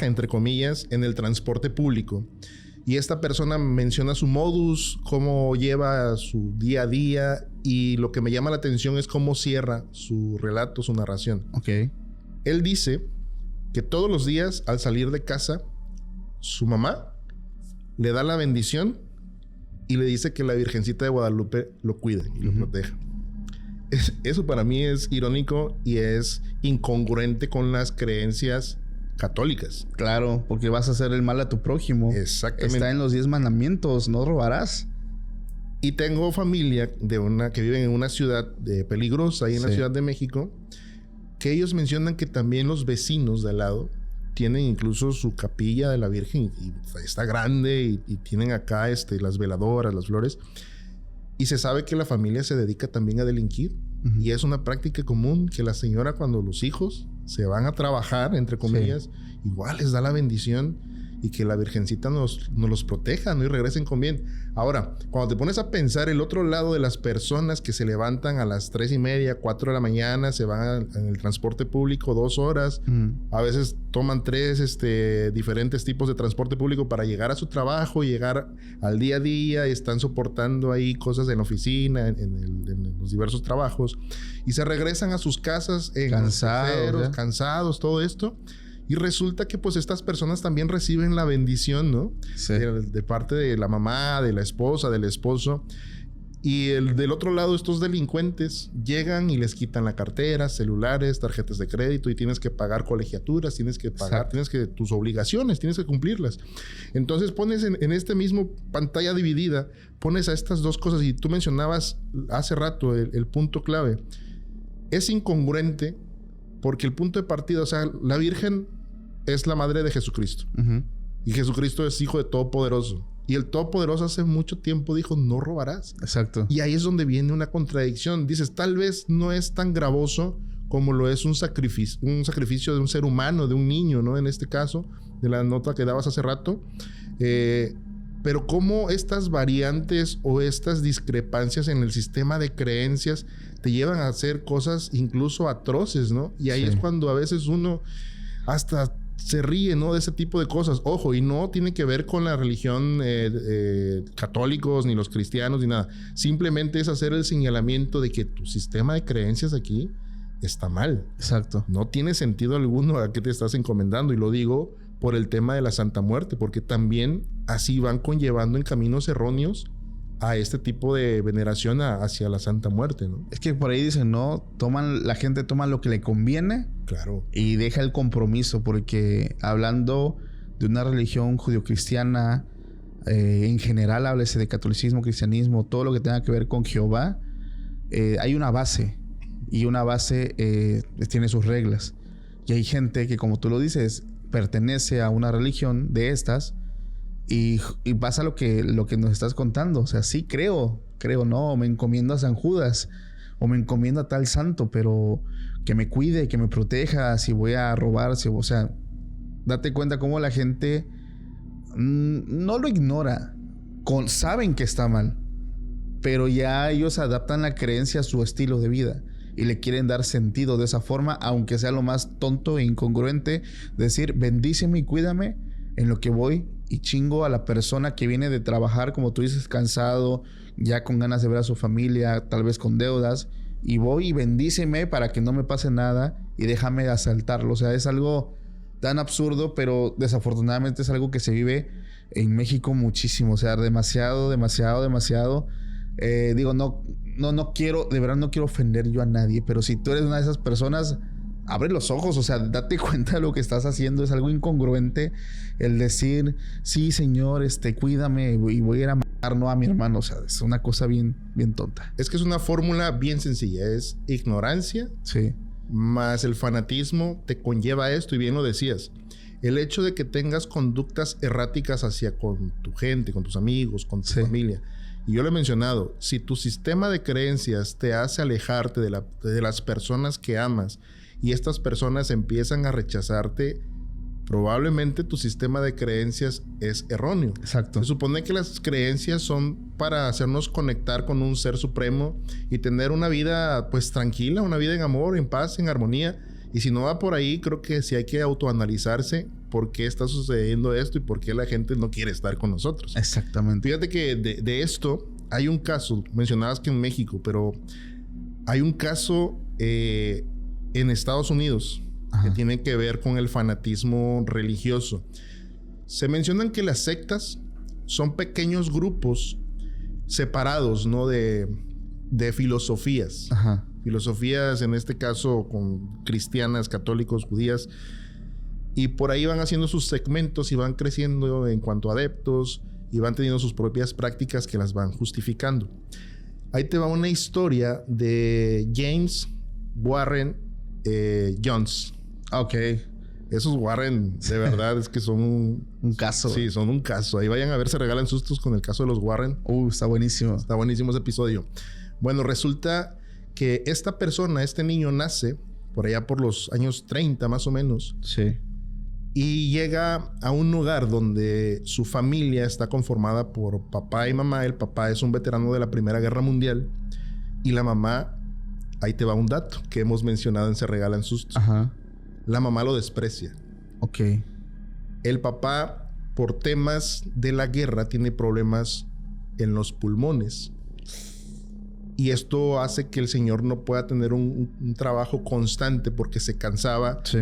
entre comillas, en el transporte público. Y esta persona menciona su modus, cómo lleva su día a día. Y lo que me llama la atención es cómo cierra su relato, su narración. Ok. Él dice que todos los días, al salir de casa, su mamá le da la bendición y le dice que la Virgencita de Guadalupe lo cuide y lo proteja. Eso para mí es irónico y es incongruente con las creencias católicas. Claro, porque vas a hacer el mal a tu prójimo. Exactamente. Está en los 10 mandamientos, no robarás. Y tengo familia que viven en una ciudad peligrosa, ahí en la Ciudad de México, que ellos mencionan que también los vecinos de al lado tienen incluso su capilla de la Virgen y está grande y tienen acá las veladoras, las flores. Y se sabe que la familia se dedica también a delinquir. Y es una práctica común que la señora, cuando los hijos se van a trabajar, entre comillas, igual les da la bendición y que la Virgencita nos los proteja, ¿no? Y regresen con bien. Ahora, cuando te pones a pensar el otro lado de las personas que se levantan a las 3:30, 4 de la mañana, se van en el transporte público 2 horas, a veces toman 3 diferentes tipos de transporte público para llegar a su trabajo, llegar al día a día, y están soportando ahí cosas en la oficina, en los diversos trabajos, y se regresan a sus casas cansados, todo esto. Y resulta que pues estas personas también reciben la bendición, ¿no? Sí. De parte de la mamá, de la esposa, del esposo. Y del otro lado, estos delincuentes llegan y les quitan la cartera, celulares, tarjetas de crédito, y tienes que pagar colegiaturas, tienes que pagar, tus obligaciones, tienes que cumplirlas. Entonces pones en este mismo pantalla dividida, pones a estas dos cosas, y tú mencionabas hace rato el punto clave. Es incongruente porque el punto de partida, o sea, la Virgen es la madre de Jesucristo. Y Jesucristo es hijo de Todopoderoso. Y el Todopoderoso hace mucho tiempo dijo, no robarás. Exacto. Y ahí es donde viene una contradicción. Dices, tal vez no es tan gravoso como lo es un sacrificio de un ser humano, de un niño, ¿no? En este caso, de la nota que dabas hace rato. Pero cómo estas variantes o estas discrepancias en el sistema de creencias te llevan a hacer cosas incluso atroces, ¿no? Y ahí es cuando a veces uno hasta se ríe, ¿no? De ese tipo de cosas. Ojo, y no tiene que ver con la religión católicos, ni los cristianos, ni nada. Simplemente es hacer el señalamiento de que tu sistema de creencias aquí está mal. Exacto. No tiene sentido alguno a qué te estás encomendando. Y lo digo por el tema de la Santa Muerte, porque también así van conllevando en caminos erróneos a este tipo de veneración hacia la Santa Muerte, ¿no? Es que por ahí dicen, ¿no? La gente toma lo que le conviene. Claro. Y deja el compromiso, porque hablando de una religión judio-cristiana, en general, háblese de catolicismo, cristianismo, todo lo que tenga que ver con Jehová, hay una base. Y una base tiene sus reglas. Y hay gente que, como tú lo dices, pertenece a una religión de estas y pasa lo que nos estás contando. O sea, sí creo, no, me encomiendo a San Judas o me encomiendo a tal santo, pero que me cuide, que me proteja si voy a robar, o sea, date cuenta cómo la gente no lo ignora, saben que está mal, pero ya ellos adaptan la creencia a su estilo de vida. Y le quieren dar sentido de esa forma, aunque sea lo más tonto e incongruente, decir, bendíceme y cuídame en lo que voy y chingo a la persona que viene de trabajar, como tú dices, cansado, ya con ganas de ver a su familia, tal vez con deudas, y voy y bendíceme para que no me pase nada y déjame asaltarlo. O sea, es algo tan absurdo, pero desafortunadamente es algo que se vive en México muchísimo. O sea, demasiado. Digo, no quiero, de verdad no quiero ofender yo a nadie, pero si tú eres una de esas personas, abre los ojos, o sea, date cuenta de lo que estás haciendo. Es algo incongruente el decir, sí, señor, cuídame y voy a ir a matar, no a mi hermano. O sea, es una cosa bien, bien tonta. Es que es una fórmula bien sencilla. Es ignorancia. Sí. Más el fanatismo te conlleva esto, y bien lo decías. El hecho de que tengas conductas erráticas hacia con tu gente, con tus amigos, con tu familia. Y yo lo he mencionado, si tu sistema de creencias te hace alejarte de las personas que amas, y estas personas empiezan a rechazarte, probablemente tu sistema de creencias es erróneo. Exacto. Se supone que las creencias son para hacernos conectar con un ser supremo y tener una vida pues tranquila, una vida en amor, en paz, en armonía. Y si no va por ahí, creo que sí hay que autoanalizarse por qué está sucediendo esto y por qué la gente no quiere estar con nosotros. Exactamente. Fíjate que de esto hay un caso, mencionabas que en México, pero hay un caso en Estados Unidos, que tiene que ver con el fanatismo religioso. Se mencionan que las sectas son pequeños grupos separados, ¿no? De filosofías. Ajá. Filosofías, en este caso, con cristianas, católicos, judías. Y por ahí van haciendo sus segmentos y van creciendo en cuanto a adeptos y van teniendo sus propias prácticas que las van justificando. Ahí te va una historia de James Warren Jones. Ok. Esos Warren, de verdad, es que son un caso. Sí, son un caso. Ahí vayan a ver, se regalan sustos con el caso de los Warren. Está buenísimo. Está buenísimo ese episodio. Bueno, resulta que esta persona, este niño, nace por allá por los años 30 más o menos. Sí. Y llega a un lugar donde su familia está conformada por papá y mamá. El papá es un veterano de la Primera Guerra Mundial. Y la mamá... Ahí te va un dato que hemos mencionado en Se Regalan Sustos. Ajá. La mamá lo desprecia. Ok. El papá, por temas de la guerra, tiene problemas en los pulmones. Y esto hace que el señor no pueda tener un trabajo constante porque se cansaba. Sí.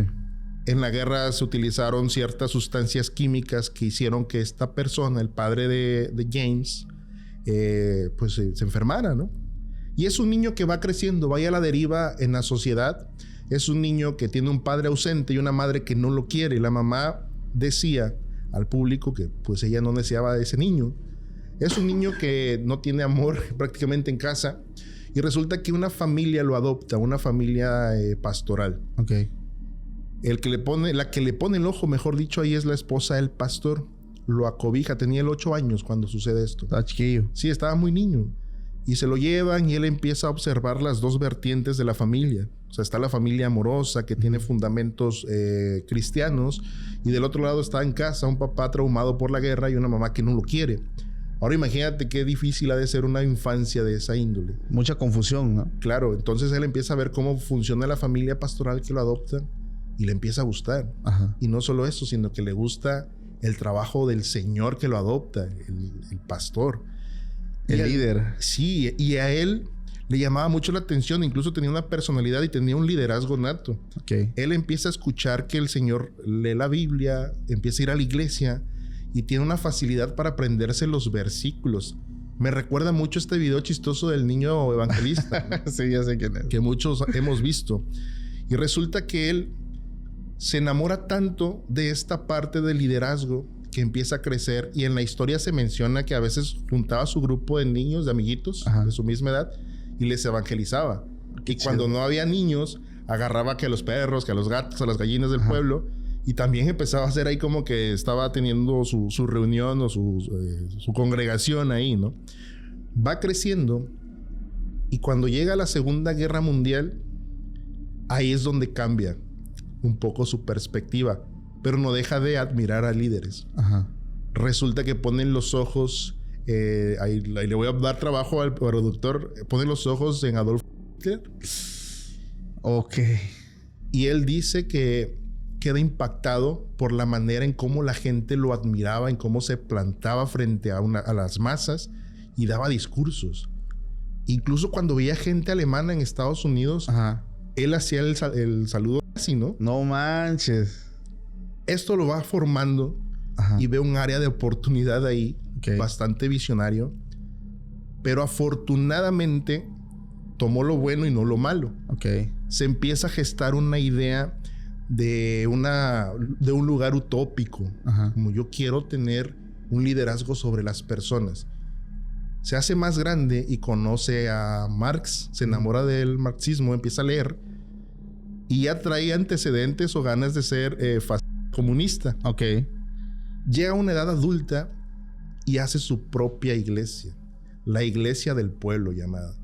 En la guerra se utilizaron ciertas sustancias químicas que hicieron que esta persona, el padre de James, pues se enfermara, ¿no? Y es un niño que va creciendo, vaya a la deriva en la sociedad. Es un niño que tiene un padre ausente y una madre que no lo quiere. La mamá decía al público que pues ella no deseaba de ese niño. Es un niño que no tiene amor prácticamente en casa. Y resulta que una familia lo adopta, una familia pastoral. Ok. La que le pone el ojo, mejor dicho, ahí es la esposa del pastor. Lo acobija, tenía 8 años cuando sucede esto. Estaba chiquillo. Sí, estaba muy niño. Y se lo llevan y él empieza a observar las dos vertientes de la familia. O sea, está la familia amorosa que tiene fundamentos cristianos, y del otro lado está en casa un papá traumado por la guerra y una mamá que no lo quiere. Ahora imagínate qué difícil ha de ser una infancia de esa índole. Mucha confusión, ¿no? Claro, entonces él empieza a ver cómo funciona la familia pastoral que lo adopta y le empieza a gustar. Ajá. Y no solo eso, sino que le gusta el trabajo del señor que lo adopta, el pastor. El líder. Sí, y a él le llamaba mucho la atención. Incluso tenía una personalidad y tenía un liderazgo nato. Okay. Él empieza a escuchar que el Señor lee la Biblia, empieza a ir a la iglesia y tiene una facilidad para aprenderse los versículos. Me recuerda mucho este video chistoso del niño evangelista. Sí, ya sé quién es. Que muchos hemos visto. Y resulta que él se enamora tanto de esta parte del liderazgo que empieza a crecer, y en la historia se menciona que a veces juntaba a su grupo de niños, de amiguitos, ajá, de su misma edad, y les evangelizaba. Qué y chido. Cuando no había niños, agarraba que a los perros, que a los gatos, a las gallinas del, ajá, pueblo, y también empezaba a hacer ahí como que estaba teniendo su reunión o su congregación ahí, ¿no? Va creciendo, y cuando llega la Segunda Guerra Mundial, ahí es donde cambia un poco su perspectiva, pero no deja de admirar a líderes. Ajá. Resulta que ponen los ojos, ahí le voy a dar trabajo al productor, ponen los ojos en Adolf Hitler. Ok. Y él dice que queda impactado por la manera en cómo la gente lo admiraba, en cómo se plantaba frente a las masas y daba discursos. Incluso cuando veía gente alemana en Estados Unidos, ajá, él hacía el saludo así, ¿no? No manches. Esto lo va formando, ajá, y ve un área de oportunidad ahí, okay, bastante visionario. Pero afortunadamente tomó lo bueno y no lo malo. Ok. Se empieza a gestar una idea de un lugar utópico. Ajá. Como yo quiero tener un liderazgo sobre las personas. Se hace más grande y conoce a Marx, se enamora del marxismo, empieza a leer y ya trae antecedentes o ganas de ser comunista. Ok. Llega a una edad adulta y hace su propia iglesia, la iglesia del pueblo llamada.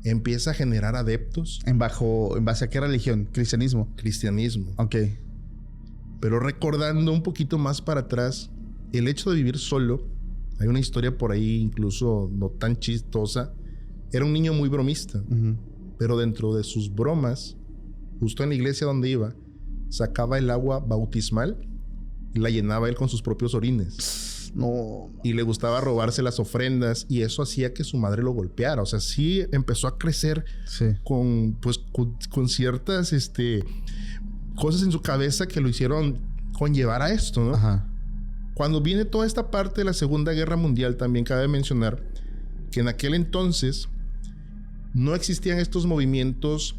Empieza a generar adeptos. ¿En base a qué religión? ¿Cristianismo? Cristianismo. Ok. Pero recordando un poquito más para atrás, el hecho de vivir solo, hay una historia por ahí incluso no tan chistosa. Era un niño muy bromista, pero dentro de sus bromas, justo en la iglesia donde iba, sacaba el agua bautismal y la llenaba él con sus propios orines. No. Y le gustaba robarse las ofrendas y eso hacía que su madre lo golpeara. O sea, sí empezó a crecer con ciertas cosas en su cabeza que lo hicieron conllevar a esto, ¿no? Ajá. Cuando viene toda esta parte de la Segunda Guerra Mundial, también cabe mencionar que en aquel entonces no existían estos movimientos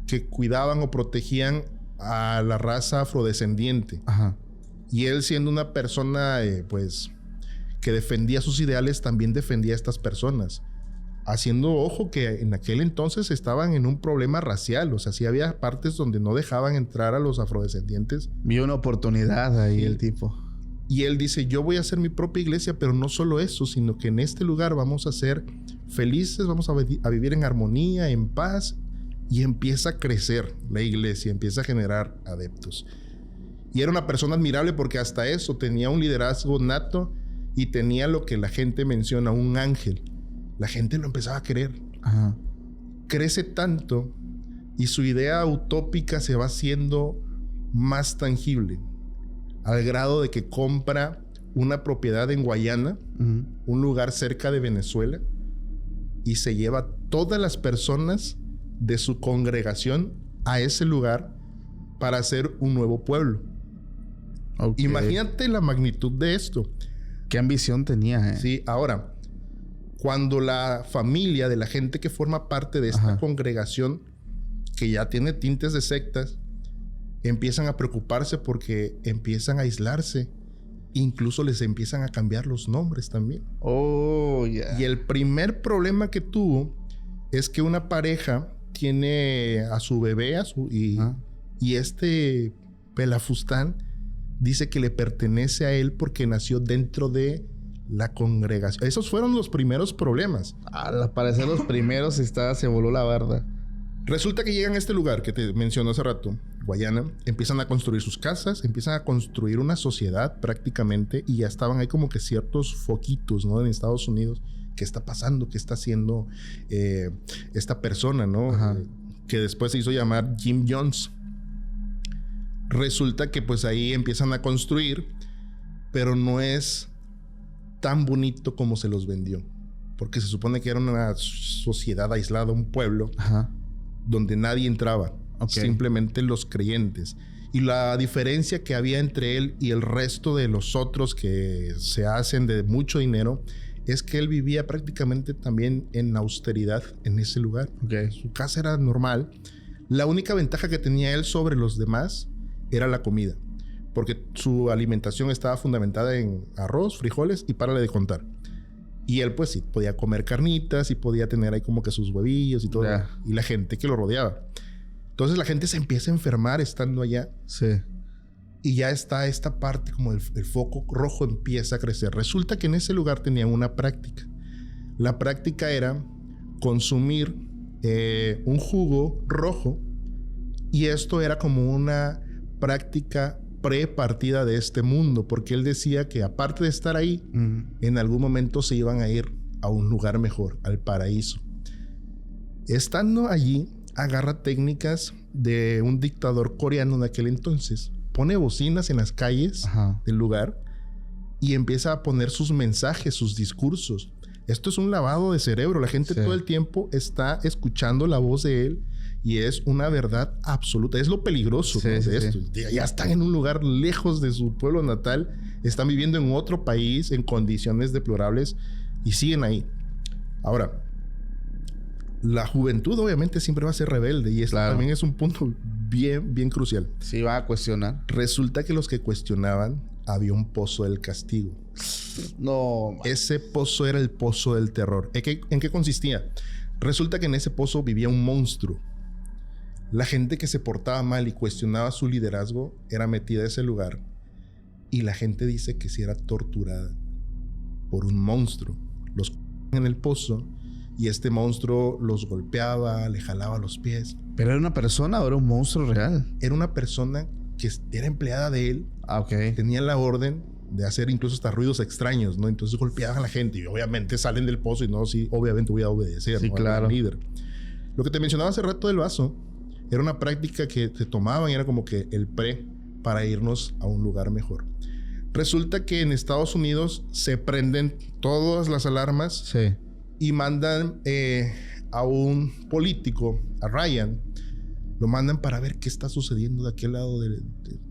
que cuidaban o protegían a la raza afrodescendiente. Ajá. Y él, siendo una persona que defendía sus ideales, también defendía a estas personas, haciendo ojo que en aquel entonces estaban en un problema racial. O sea, sí había partes donde no dejaban entrar a los afrodescendientes. Vio una oportunidad ahí el tipo. Y él dice, yo voy a hacer mi propia iglesia, pero no solo eso, sino que en este lugar vamos a ser felices, vamos a vivir en armonía, en paz. Y empieza a crecer la iglesia, empieza a generar adeptos. Y era una persona admirable porque hasta eso tenía un liderazgo nato y tenía lo que la gente menciona, un ángel. La gente lo empezaba a querer. Ajá. Crece tanto y su idea utópica se va haciendo más tangible, al grado de que compra una propiedad en Guayana, un lugar cerca de Venezuela, y se lleva todas las personas de su congregación a ese lugar para hacer un nuevo pueblo. Okay. Imagínate la magnitud de esto. Qué ambición tenía, Sí, ahora, cuando la familia de la gente que forma parte de esta congregación, que ya tiene tintes de sectas, empiezan a preocuparse porque empiezan a aislarse. Incluso les empiezan a cambiar los nombres también. Oh, yeah. Y el primer problema que tuvo es que una pareja tiene a su bebé y este pelafustán dice que le pertenece a él porque nació dentro de la congregación. Esos fueron los primeros problemas. Al parecer los primeros se voló la barda. Resulta que llegan a este lugar que te mencioné hace rato, Guayana, empiezan a construir sus casas, empiezan a construir una sociedad prácticamente, y ya estaban ahí como que ciertos foquitos, ¿no? En Estados Unidos. ¿Qué está pasando? ¿Qué está haciendo esta persona, ¿no? Que después se hizo llamar Jim Jones. Resulta que pues ahí empiezan a construir, pero no es tan bonito como se los vendió. Porque se supone que era una sociedad aislada, un pueblo, donde nadie entraba. Simplemente los creyentes. Y la diferencia que había entre él y el resto de los otros que se hacen de mucho dinero es que él vivía prácticamente también en austeridad en ese lugar. Su casa era normal. La única ventaja que tenía él sobre los demás era la comida, porque su alimentación estaba fundamentada en arroz, frijoles y párale de contar. Y él pues sí podía comer carnitas y podía tener ahí como que sus huevillos y todo. Y la gente que lo rodeaba. Entonces la gente se empieza a enfermar estando allá. Y ya está esta parte como el foco rojo empieza a crecer. Resulta que en ese lugar tenían una práctica. La práctica era consumir un jugo rojo, y esto era como una práctica prepartida de este mundo, porque él decía que aparte de estar ahí, en algún momento se iban a ir a un lugar mejor, al paraíso. Estando allí, agarra técnicas de un dictador coreano de aquel entonces, pone bocinas en las calles del lugar y empieza a poner sus mensajes, sus discursos. Esto es un lavado de cerebro. La gente todo el tiempo está escuchando la voz de él y es una verdad absoluta. Es lo peligroso de esto. Ya están en un lugar lejos de su pueblo natal, están viviendo en otro país en condiciones deplorables y siguen ahí. Ahora, la juventud obviamente siempre va a ser rebelde y esto Claro. también es un punto bien, bien crucial. Sí, va a cuestionar. Resulta que los que cuestionaban había un pozo del castigo. No. Ese pozo era el pozo del terror. ¿En qué consistía? Resulta que en ese pozo vivía un monstruo. La gente que se portaba mal y cuestionaba su liderazgo era metida a ese lugar. Y la gente dice que sí era torturada por un monstruo. Los en el pozo y este monstruo los golpeaba, le jalaba los pies. ¿Pero era una persona o era un monstruo real? Era una persona que era empleada de él. Ah, ok. Tenía la orden de hacer incluso hasta ruidos extraños, ¿no? Entonces golpeaban a la gente y obviamente salen del pozo y no, sí, obviamente voy a obedecer, Sí, ¿no? claro. Al líder. Lo que te mencionaba hace rato del vaso era una práctica que se tomaban y era como que el para irnos a un lugar mejor. Resulta que en Estados Unidos se prenden todas las alarmas Sí. y mandan a un político, a Ryan, lo mandan para ver qué está sucediendo de aquel lado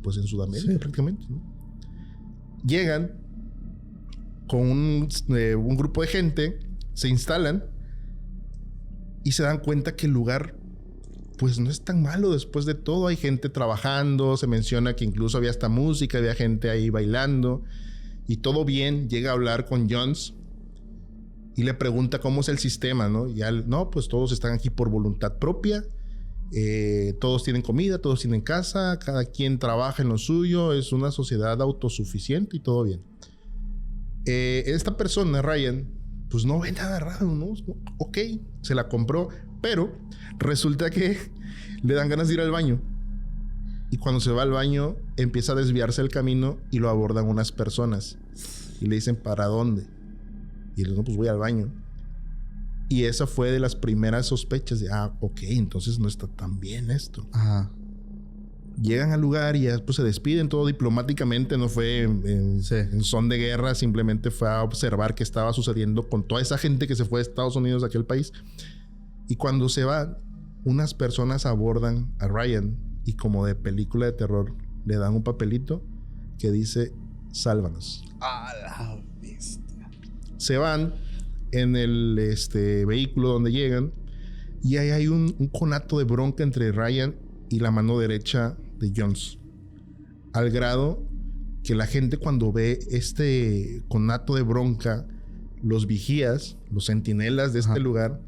pues en Sudamérica, Sí. prácticamente, ¿no? Llegan con un grupo de gente, se instalan y se dan cuenta que el lugar pues no es tan malo después de todo. Hay gente trabajando, se menciona que incluso había hasta música, había gente ahí bailando y todo bien. Llega a hablar con Jones y le pregunta cómo es el sistema, ¿no? Y no, pues todos están aquí por voluntad propia. Todos tienen comida, todos tienen casa, cada quien trabaja en lo suyo, es una sociedad autosuficiente y todo bien. Esta persona, Ryan, pues no ve nada raro, ¿no? Ok, se la compró, pero resulta que le dan ganas de ir al baño. Y cuando se va al baño, empieza a desviarse el camino y lo abordan unas personas. Y le dicen, ¿para dónde? Y él dice, no, pues voy al baño. Y esa fue de las primeras sospechas de, ok, entonces no está tan bien esto. Ajá. Llegan al lugar y ya pues, se despiden todo diplomáticamente, no fue en son de guerra, simplemente fue a observar qué estaba sucediendo con toda esa gente que se fue de Estados Unidos a aquel país. Y cuando se van, unas personas abordan a Ryan y como de película de terror le dan un papelito que dice, sálvanos. A la bestia. Se van en el vehículo donde llegan y ahí hay un conato de bronca entre Ryan y la mano derecha de Jones, al grado que la gente cuando ve este conato de bronca, los vigías, los centinelas de este lugar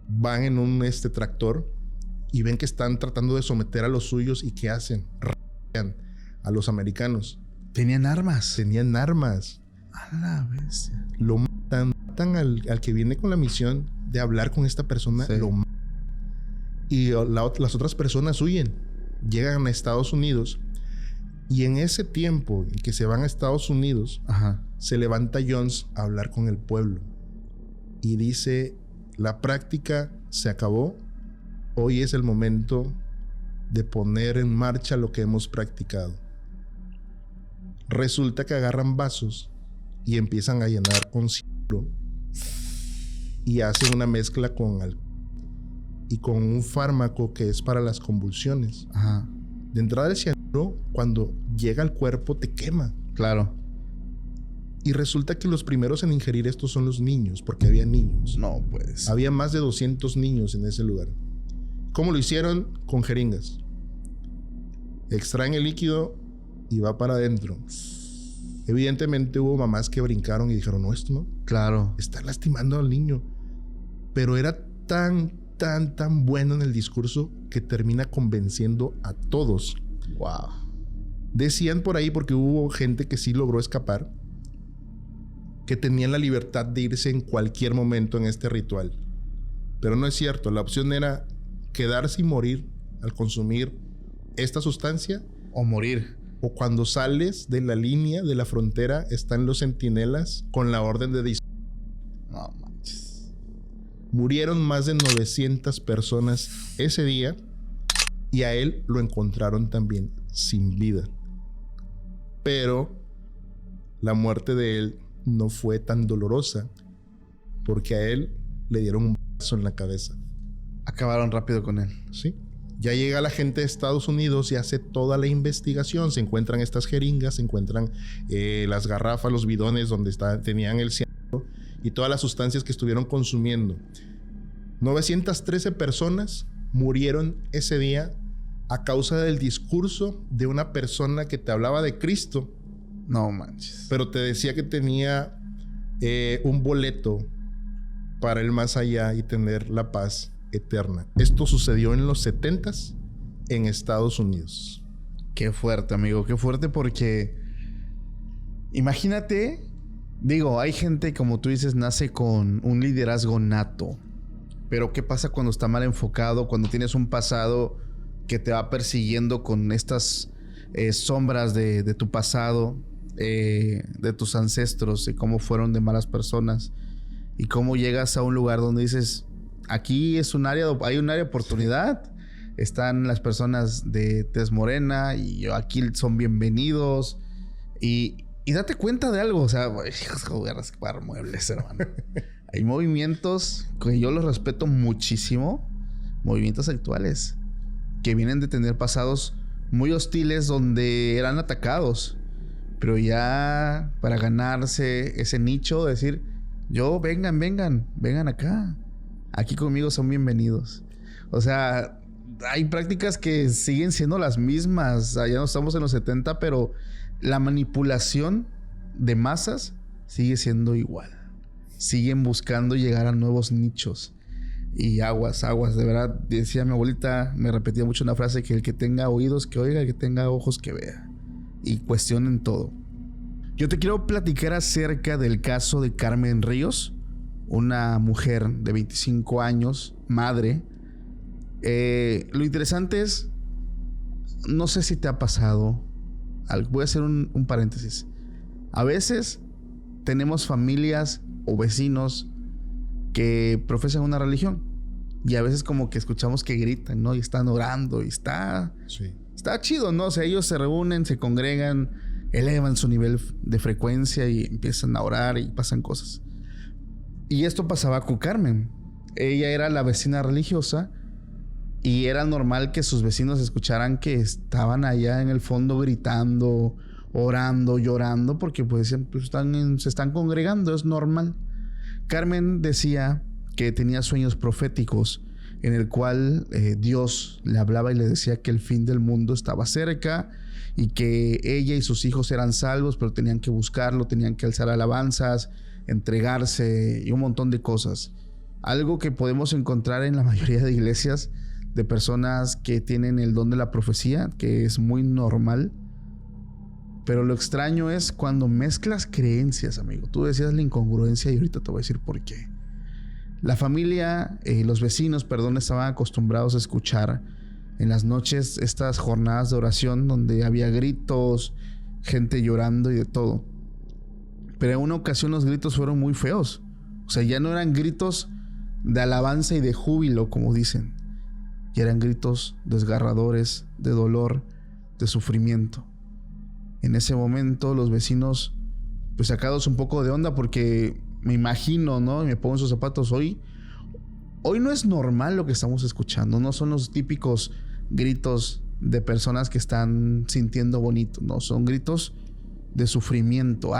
van en un tractor y ven que están tratando de someter a los suyos y ¿qué hacen? Rayan a los americanos. Tenían armas. Tenían armas. A la bestia. Lo matan al que viene con la misión de hablar con esta persona, Sí. lo matan. Y las otras personas huyen, llegan a Estados Unidos y en ese tiempo en que se van a Estados Unidos, Ajá. se levanta Jones a hablar con el pueblo y dice, la práctica se acabó, hoy es el momento de poner en marcha lo que hemos practicado. Resulta que agarran vasos y empiezan a llenar con cianuro y hacen una mezcla con alcohol y con un fármaco que es para las convulsiones. Ajá. De entrada el cianuro, cuando llega al cuerpo, te quema. Claro. Y resulta que los primeros en ingerir esto son los niños, porque había niños. No puedes. Había más de 200 niños en ese lugar. ¿Cómo lo hicieron? Con jeringas. Extraen el líquido y va para adentro. Evidentemente hubo mamás que brincaron y dijeron, no, esto no. Claro. Está lastimando al niño. Pero era tan bueno en el discurso que termina convenciendo a todos. Wow. Decían por ahí, porque hubo gente que sí logró escapar, que tenían la libertad de irse en cualquier momento en este ritual. Pero no es cierto. La opción era quedarse y morir al consumir esta sustancia, O morir. o cuando sales de la línea de la frontera están los centinelas con la orden de disparar. No manches. Murieron más de 900 personas ese día y a él lo encontraron también sin vida. Pero la muerte de él no fue tan dolorosa porque a él le dieron un balazo en la cabeza. Acabaron rápido con él. ¿Sí? Ya llega la gente de Estados Unidos y hace toda la investigación. Se encuentran estas jeringas, se encuentran las garrafas, los bidones donde tenían el cianuro y todas las sustancias que estuvieron consumiendo. 913 personas murieron ese día a causa del discurso de una persona que te hablaba de Cristo. No manches. Pero te decía que tenía un boleto para el más allá y tener la paz eterna. Esto sucedió en los 70s en Estados Unidos. Qué fuerte, amigo. Qué fuerte porque... Imagínate... Digo, hay gente, como tú dices, nace con un liderazgo nato. Pero ¿qué pasa cuando está mal enfocado? Cuando tienes un pasado que te va persiguiendo con estas sombras de tu pasado, de tus ancestros, de cómo fueron de malas personas. Y cómo llegas a un lugar donde dices, aquí es un área, hay un área de oportunidad. Están las personas de tez morena y aquí son bienvenidos. Y date cuenta de algo, o sea, voy a raspar muebles, hermano. Hay movimientos que yo los respeto muchísimo, movimientos actuales, que vienen de tener pasados muy hostiles donde eran atacados. Pero ya para ganarse ese nicho, decir, vengan acá. Aquí conmigo son bienvenidos. O sea, hay prácticas que siguen siendo las mismas. Allá no estamos en los 70, pero la manipulación de masas sigue siendo igual. Siguen buscando llegar a nuevos nichos. Y aguas, de verdad. Decía mi abuelita, me repetía mucho una frase, que el que tenga oídos que oiga, el que tenga ojos que vea. Y cuestionen todo. Yo te quiero platicar acerca del caso de Carmen Ríos, una mujer de 25 años, madre. Lo interesante es, no sé si te ha pasado, voy a hacer un paréntesis. A veces tenemos familias o vecinos que profesan una religión y a veces como que escuchamos que gritan, ¿no? Y están orando y está chido, ¿no? O sea, ellos se reúnen, se congregan, elevan su nivel de frecuencia y empiezan a orar y pasan cosas. Y esto pasaba con Carmen. Ella era la vecina religiosa y era normal que sus vecinos escucharan que estaban allá en el fondo gritando, orando, llorando, porque pues se están congregando, es normal. Carmen decía que tenía sueños proféticos en el cual Dios le hablaba y le decía que el fin del mundo estaba cerca y que ella y sus hijos eran salvos, pero tenían que buscarlo, tenían que alzar alabanzas, entregarse y un montón de cosas. Algo que podemos encontrar en la mayoría de iglesias de personas que tienen el don de la profecía, que es muy normal. Pero lo extraño es cuando mezclas creencias, amigo. Tú decías la incongruencia y ahorita te voy a decir por qué. La familia, los vecinos, estaban acostumbrados a escuchar en las noches estas jornadas de oración donde había gritos, gente llorando y de todo. Pero en una ocasión los gritos fueron muy feos. O sea, ya no eran gritos de alabanza y de júbilo, como dicen. Ya eran gritos desgarradores, de dolor, de sufrimiento. En ese momento los vecinos, pues sacados un poco de onda, porque me imagino, ¿no? Y me pongo en sus zapatos. Hoy no es normal lo que estamos escuchando. No son los típicos gritos de personas que están sintiendo bonito. No, son gritos de sufrimiento.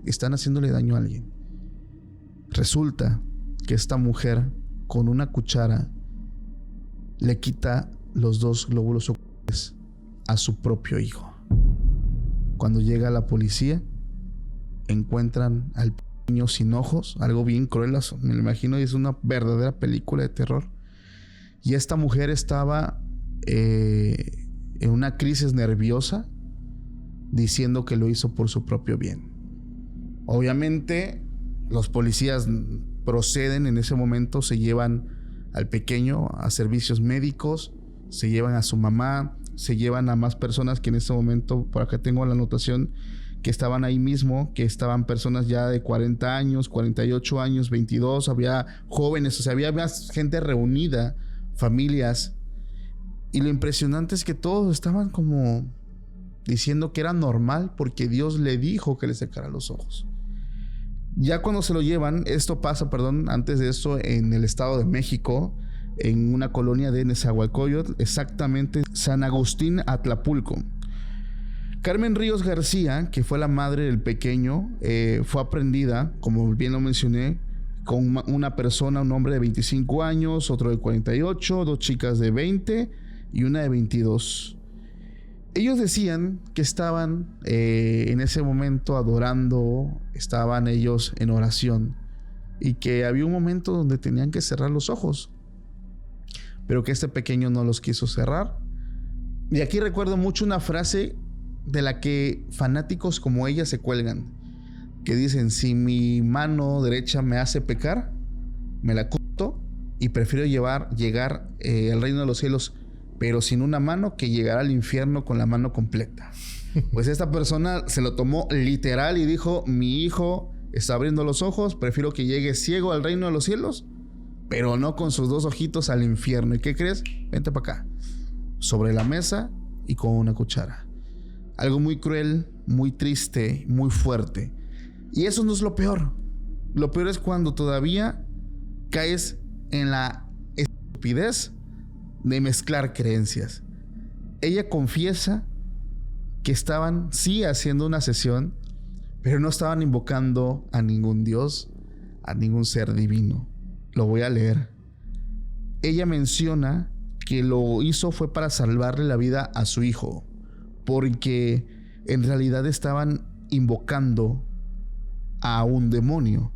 Están haciéndole daño a alguien. Resulta que esta mujer, con una cuchara, le quita los 2 glóbulos oculares a su propio hijo. Cuando llega la policía, encuentran al niño sin ojos, algo bien cruel, me lo imagino, y es una verdadera película de terror. Y esta mujer estaba en una crisis nerviosa, diciendo que lo hizo por su propio bien. Obviamente, los policías proceden en ese momento, se llevan al pequeño a servicios médicos, se llevan a su mamá, se llevan a más personas que en ese momento, por acá tengo la anotación, que estaban ahí mismo, que estaban personas ya de 40 años, 48 años, 22, había jóvenes, o sea, había más gente reunida, familias. Y lo impresionante es que todos estaban como diciendo que era normal porque Dios le dijo que le sacara los ojos. Ya cuando se lo llevan, esto pasa, antes de esto en el Estado de México, en una colonia de Nezahualcóyotl, exactamente San Agustín, Atlapulco. Carmen Ríos García, que fue la madre del pequeño, fue aprendida, como bien lo mencioné, con una persona, un hombre de 25 años, otro de 48, 2 chicas de 20 y una de 22. Ellos decían que estaban en ese momento adorando, estaban ellos en oración y que había un momento donde tenían que cerrar los ojos, pero que este pequeño no los quiso cerrar. Y aquí recuerdo mucho una frase de la que fanáticos como ella se cuelgan, que dicen: si mi mano derecha me hace pecar, me la corto y prefiero llegar al reino de los cielos, pero sin una mano, que llegar al infierno con la mano completa. Pues esta persona se lo tomó literal y dijo: mi hijo está abriendo los ojos, prefiero que llegue ciego al reino de los cielos, pero no con sus 2 ojitos al infierno. ¿Y qué crees? Vente para acá. Sobre la mesa y con una cuchara. Algo muy cruel, muy triste, muy fuerte. Y eso no es lo peor. Lo peor es cuando todavía caes en la estupidez de mezclar creencias. Ella confiesa que estaban sí haciendo una sesión, pero no estaban invocando a ningún dios, a ningún ser divino. Lo voy a leer. Ella menciona que lo hizo fue para salvarle la vida a su hijo, porque en realidad estaban invocando a un demonio,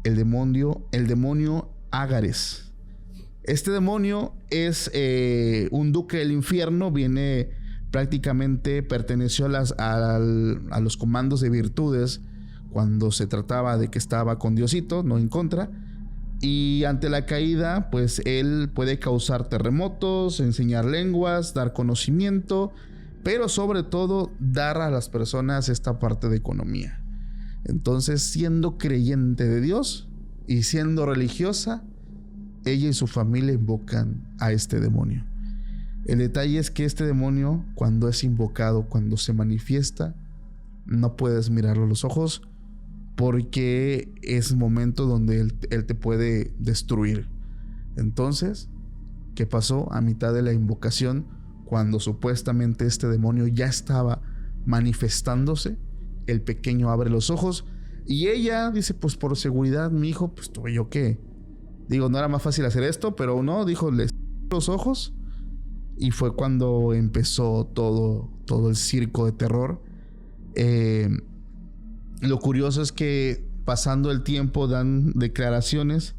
el demonio Ágares. Este demonio es un duque del infierno, perteneció a los comandos de virtudes cuando se trataba de que estaba con Diosito, no en contra. Y ante la caída, pues él puede causar terremotos, enseñar lenguas, dar conocimiento, pero sobre todo dar a las personas esta parte de economía. Entonces, siendo creyente de Dios y siendo religiosa, ella y su familia invocan a este demonio. El detalle es que este demonio, cuando es invocado, cuando se manifiesta, no puedes mirarlo a los ojos, porque es momento donde él te puede destruir. Entonces, ¿qué pasó? A mitad de la invocación, cuando supuestamente este demonio ya estaba manifestándose, el pequeño abre los ojos y ella dice: pues por seguridad, mi hijo, pues tuve yo que... Digo, no era más fácil hacer esto, pero no, dijo, le los ojos. Y fue cuando empezó todo el circo de terror. Lo curioso es que pasando el tiempo dan declaraciones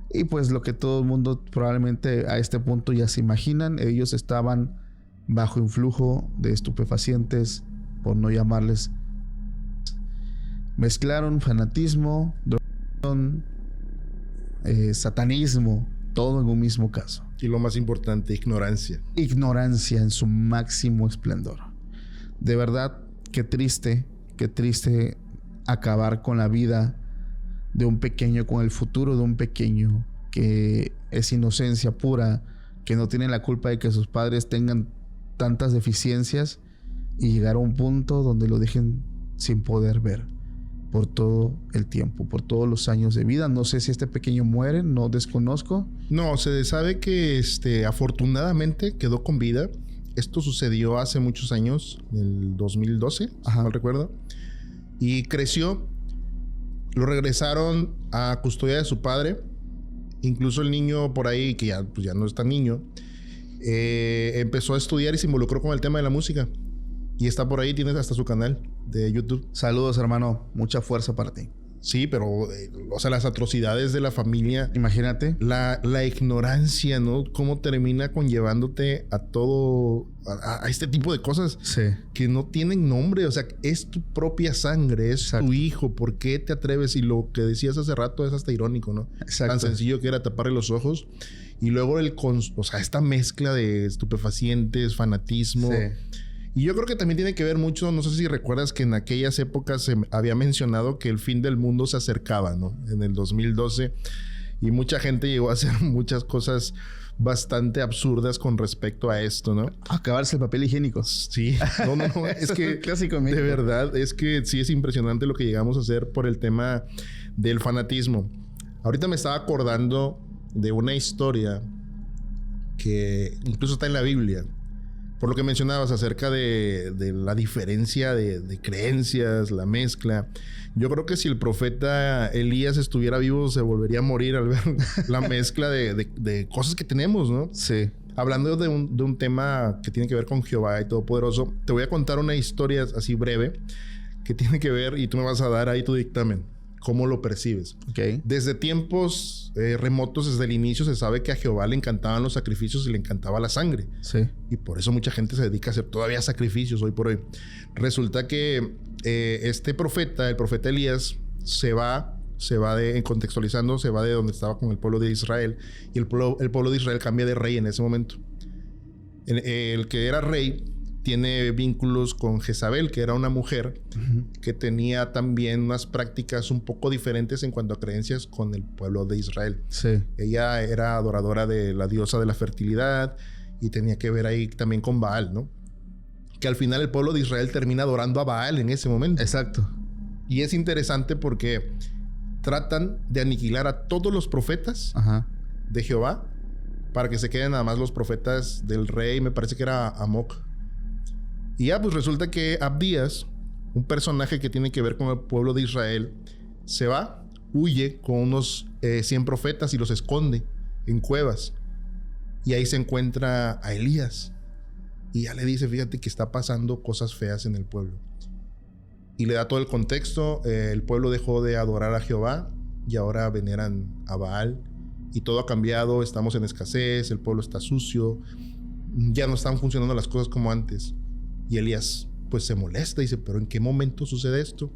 y pues lo que todo el mundo probablemente a este punto ya se imaginan: ellos estaban bajo influjo de estupefacientes, por no llamarles. Mezclaron fanatismo, drogación, satanismo, todo en un mismo caso. Y lo más importante, ignorancia. Ignorancia en su máximo esplendor. De verdad, qué triste acabar con la vida de un pequeño, con el futuro de un pequeño que es inocencia pura, que no tiene la culpa de que sus padres tengan tantas deficiencias, y llegar a un punto donde lo dejen sin poder ver por todo el tiempo, por todos los años de vida. No sé si este pequeño muere, no desconozco. No, se sabe que afortunadamente quedó con vida. Esto sucedió hace muchos años, en el 2012, Ajá. si no recuerdo. Y creció. Lo regresaron a custodia de su padre. Incluso el niño por ahí, que ya no es tan niño, empezó a estudiar y se involucró con el tema de la música. Y está por ahí, tienes hasta su canal de YouTube. Saludos, hermano. Mucha fuerza para ti. Sí, pero, o sea, las atrocidades de la familia. Imagínate. La ignorancia, ¿no? Cómo termina conllevándote a todo, a este tipo de cosas. Sí. Que no tienen nombre. O sea, es tu propia sangre, es Exacto. tu hijo. ¿Por qué te atreves? Y lo que decías hace rato es hasta irónico, ¿no? Exacto. Tan sencillo que era taparle los ojos. Y luego o sea, esta mezcla de estupefacientes, fanatismo. Sí. Y yo creo que también tiene que ver mucho, no sé si recuerdas que en aquellas épocas se había mencionado que el fin del mundo se acercaba, ¿no? En el 2012. Y mucha gente llegó a hacer muchas cosas bastante absurdas con respecto a esto, ¿no? Acabarse el papel higiénico. Sí. No. Es que clásico, de verdad, es que sí es impresionante lo que llegamos a hacer por el tema del fanatismo. Ahorita me estaba acordando de una historia que incluso está en la Biblia, Por lo que mencionabas acerca de la diferencia de creencias, la mezcla. Yo creo que si el profeta Elías estuviera vivo, se volvería a morir al ver la mezcla de cosas que tenemos, ¿no? Sí. Hablando de un tema que tiene que ver con Jehová y Todopoderoso, te voy a contar una historia así breve que tiene que ver, y tú me vas a dar ahí tu dictamen. ¿Cómo lo percibes? Ok. Desde tiempos remotos, desde el inicio, se sabe que a Jehová le encantaban los sacrificios y le encantaba la sangre. Sí. Y por eso mucha gente se dedica a hacer todavía sacrificios hoy por hoy. Resulta que este profeta, el profeta Elías, contextualizando, se va de donde estaba con el pueblo de Israel. Y el pueblo de Israel cambia de rey en ese momento. El que era rey tiene vínculos con Jezabel, que era una mujer que tenía también unas prácticas un poco diferentes en cuanto a creencias con el pueblo de Israel. Sí. Ella era adoradora de la diosa de la fertilidad y tenía que ver ahí también con Baal, ¿no? Que al final el pueblo de Israel termina adorando a Baal en ese momento. Exacto. Y es interesante porque tratan de aniquilar a todos los profetas de Jehová para que se queden nada más los profetas del rey, me parece que era Amoc. Y ya pues resulta que Abdías, un personaje que tiene que ver con el pueblo de Israel, se va, huye con unos 100 profetas y los esconde en cuevas. Y ahí se encuentra a Elías. Y ya le dice, fíjate que está pasando cosas feas en el pueblo. Y le da todo el contexto. El pueblo dejó de adorar a Jehová y ahora veneran a Baal. Y todo ha cambiado, estamos en escasez, el pueblo está sucio. Ya no están funcionando las cosas como antes. Y Elías pues se molesta y dice, ¿pero en qué momento sucede esto?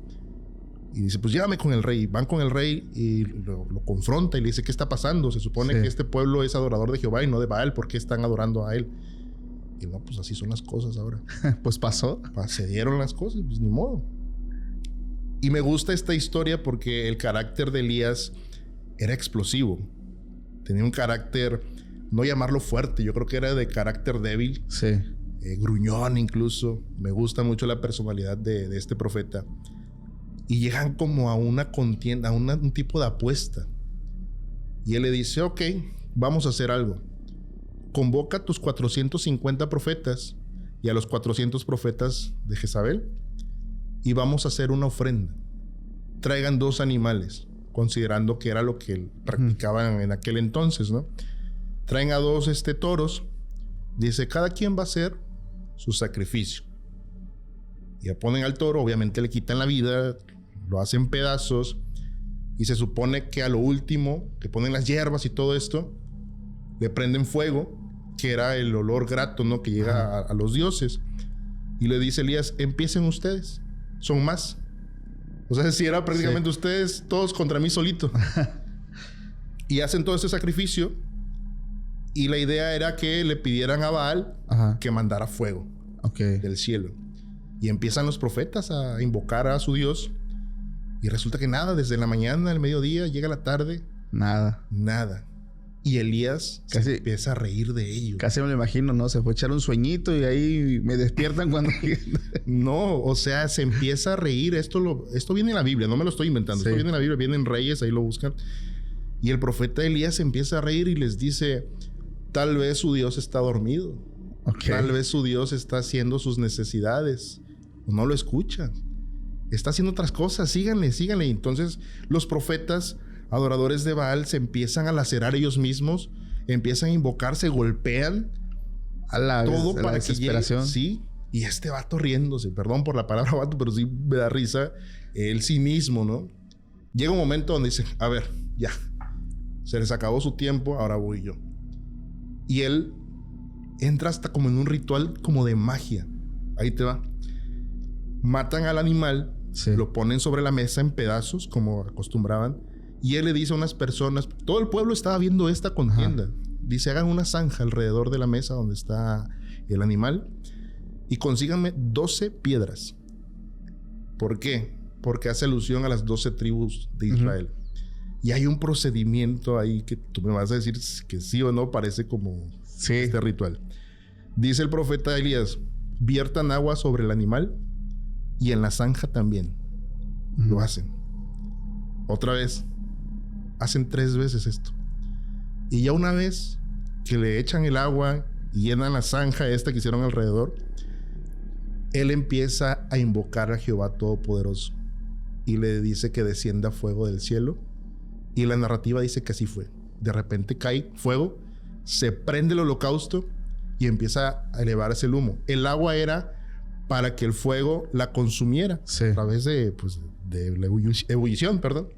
Y dice, pues llévame con el rey. Van con el rey y lo confronta y le dice, ¿qué está pasando? Se supone que este pueblo es adorador de Jehová y no de Baal. ¿Por qué están adorando a él? Y no, pues así son las cosas ahora. Pues pasó. Se dieron las cosas, pues ni modo. Y me gusta esta historia porque el carácter de Elías era explosivo. Tenía un carácter, no llamarlo fuerte, yo creo que era de carácter débil. Sí. Gruñón incluso. Me gusta mucho la personalidad de este profeta. Y llegan como a una contienda, a un tipo de apuesta. Y él le dice, ok, vamos a hacer algo. Convoca a tus 450 profetas y a los 400 profetas de Jezabel y vamos a hacer una ofrenda. Traigan 2 animales, considerando que era lo que practicaban en aquel entonces, ¿no? Traen a 2 toros. Dice, cada quien va a hacer su sacrificio. Ya ponen al toro, obviamente le quitan la vida, lo hacen pedazos y se supone que a lo último, que ponen las hierbas y todo esto, le prenden fuego, que era el olor grato, ¿no? Que llega a los dioses. Y le dice Elías, empiecen ustedes, son más. O sea, si era prácticamente ustedes todos contra mí solito. Y hacen todo ese sacrificio. Y la idea era que le pidieran a Baal que mandara fuego del cielo. Y empiezan los profetas a invocar a su Dios. Y resulta que nada, desde la mañana, al mediodía, llega la tarde. Nada. Y Elías se empieza a reír de ellos. Casi me lo imagino, ¿no? Se fue a echar un sueñito y ahí me despiertan cuando... No, o sea, se empieza a reír. Esto viene en la Biblia, no me lo estoy inventando. Esto viene en la Biblia, viene en Reyes, ahí lo buscan. Y el profeta Elías se empieza a reír y les dice... Tal vez su Dios está dormido. Tal vez su Dios está haciendo sus necesidades. No lo escuchan. Está haciendo otras cosas. Síganle. Y entonces los profetas adoradores de Baal se empiezan a lacerar ellos mismos. Empiezan a invocar, se golpean. Todo para que llegue. Sí. Y este vato riéndose. Perdón por la palabra vato, pero sí me da risa. El cinismo, ¿no? Llega un momento donde dice, a ver, ya. Se les acabó su tiempo, ahora voy yo. Y él entra hasta como en un ritual como de magia. Ahí te va. Matan al animal, lo ponen sobre la mesa en pedazos, como acostumbraban. Y él le dice a unas personas, todo el pueblo estaba viendo esta contienda. Dice, hagan una zanja alrededor de la mesa donde está el animal y consíganme 12 piedras. ¿Por qué? Porque hace alusión a las 12 tribus de Israel. Y hay un procedimiento ahí que tú me vas a decir que sí o no, parece como este ritual. Dice el profeta Elías, viertan agua sobre el animal y en la zanja también. Lo hacen. Otra vez. Hacen 3 veces esto. Y ya una vez que le echan el agua y llenan la zanja esta que hicieron alrededor, él empieza a invocar a Jehová Todopoderoso y le dice que descienda fuego del cielo, y la narrativa dice que así fue. De repente cae fuego, se prende el holocausto y empieza a elevarse el humo. El agua era para que el fuego la consumiera, sí, a través de la ebullición, perdón.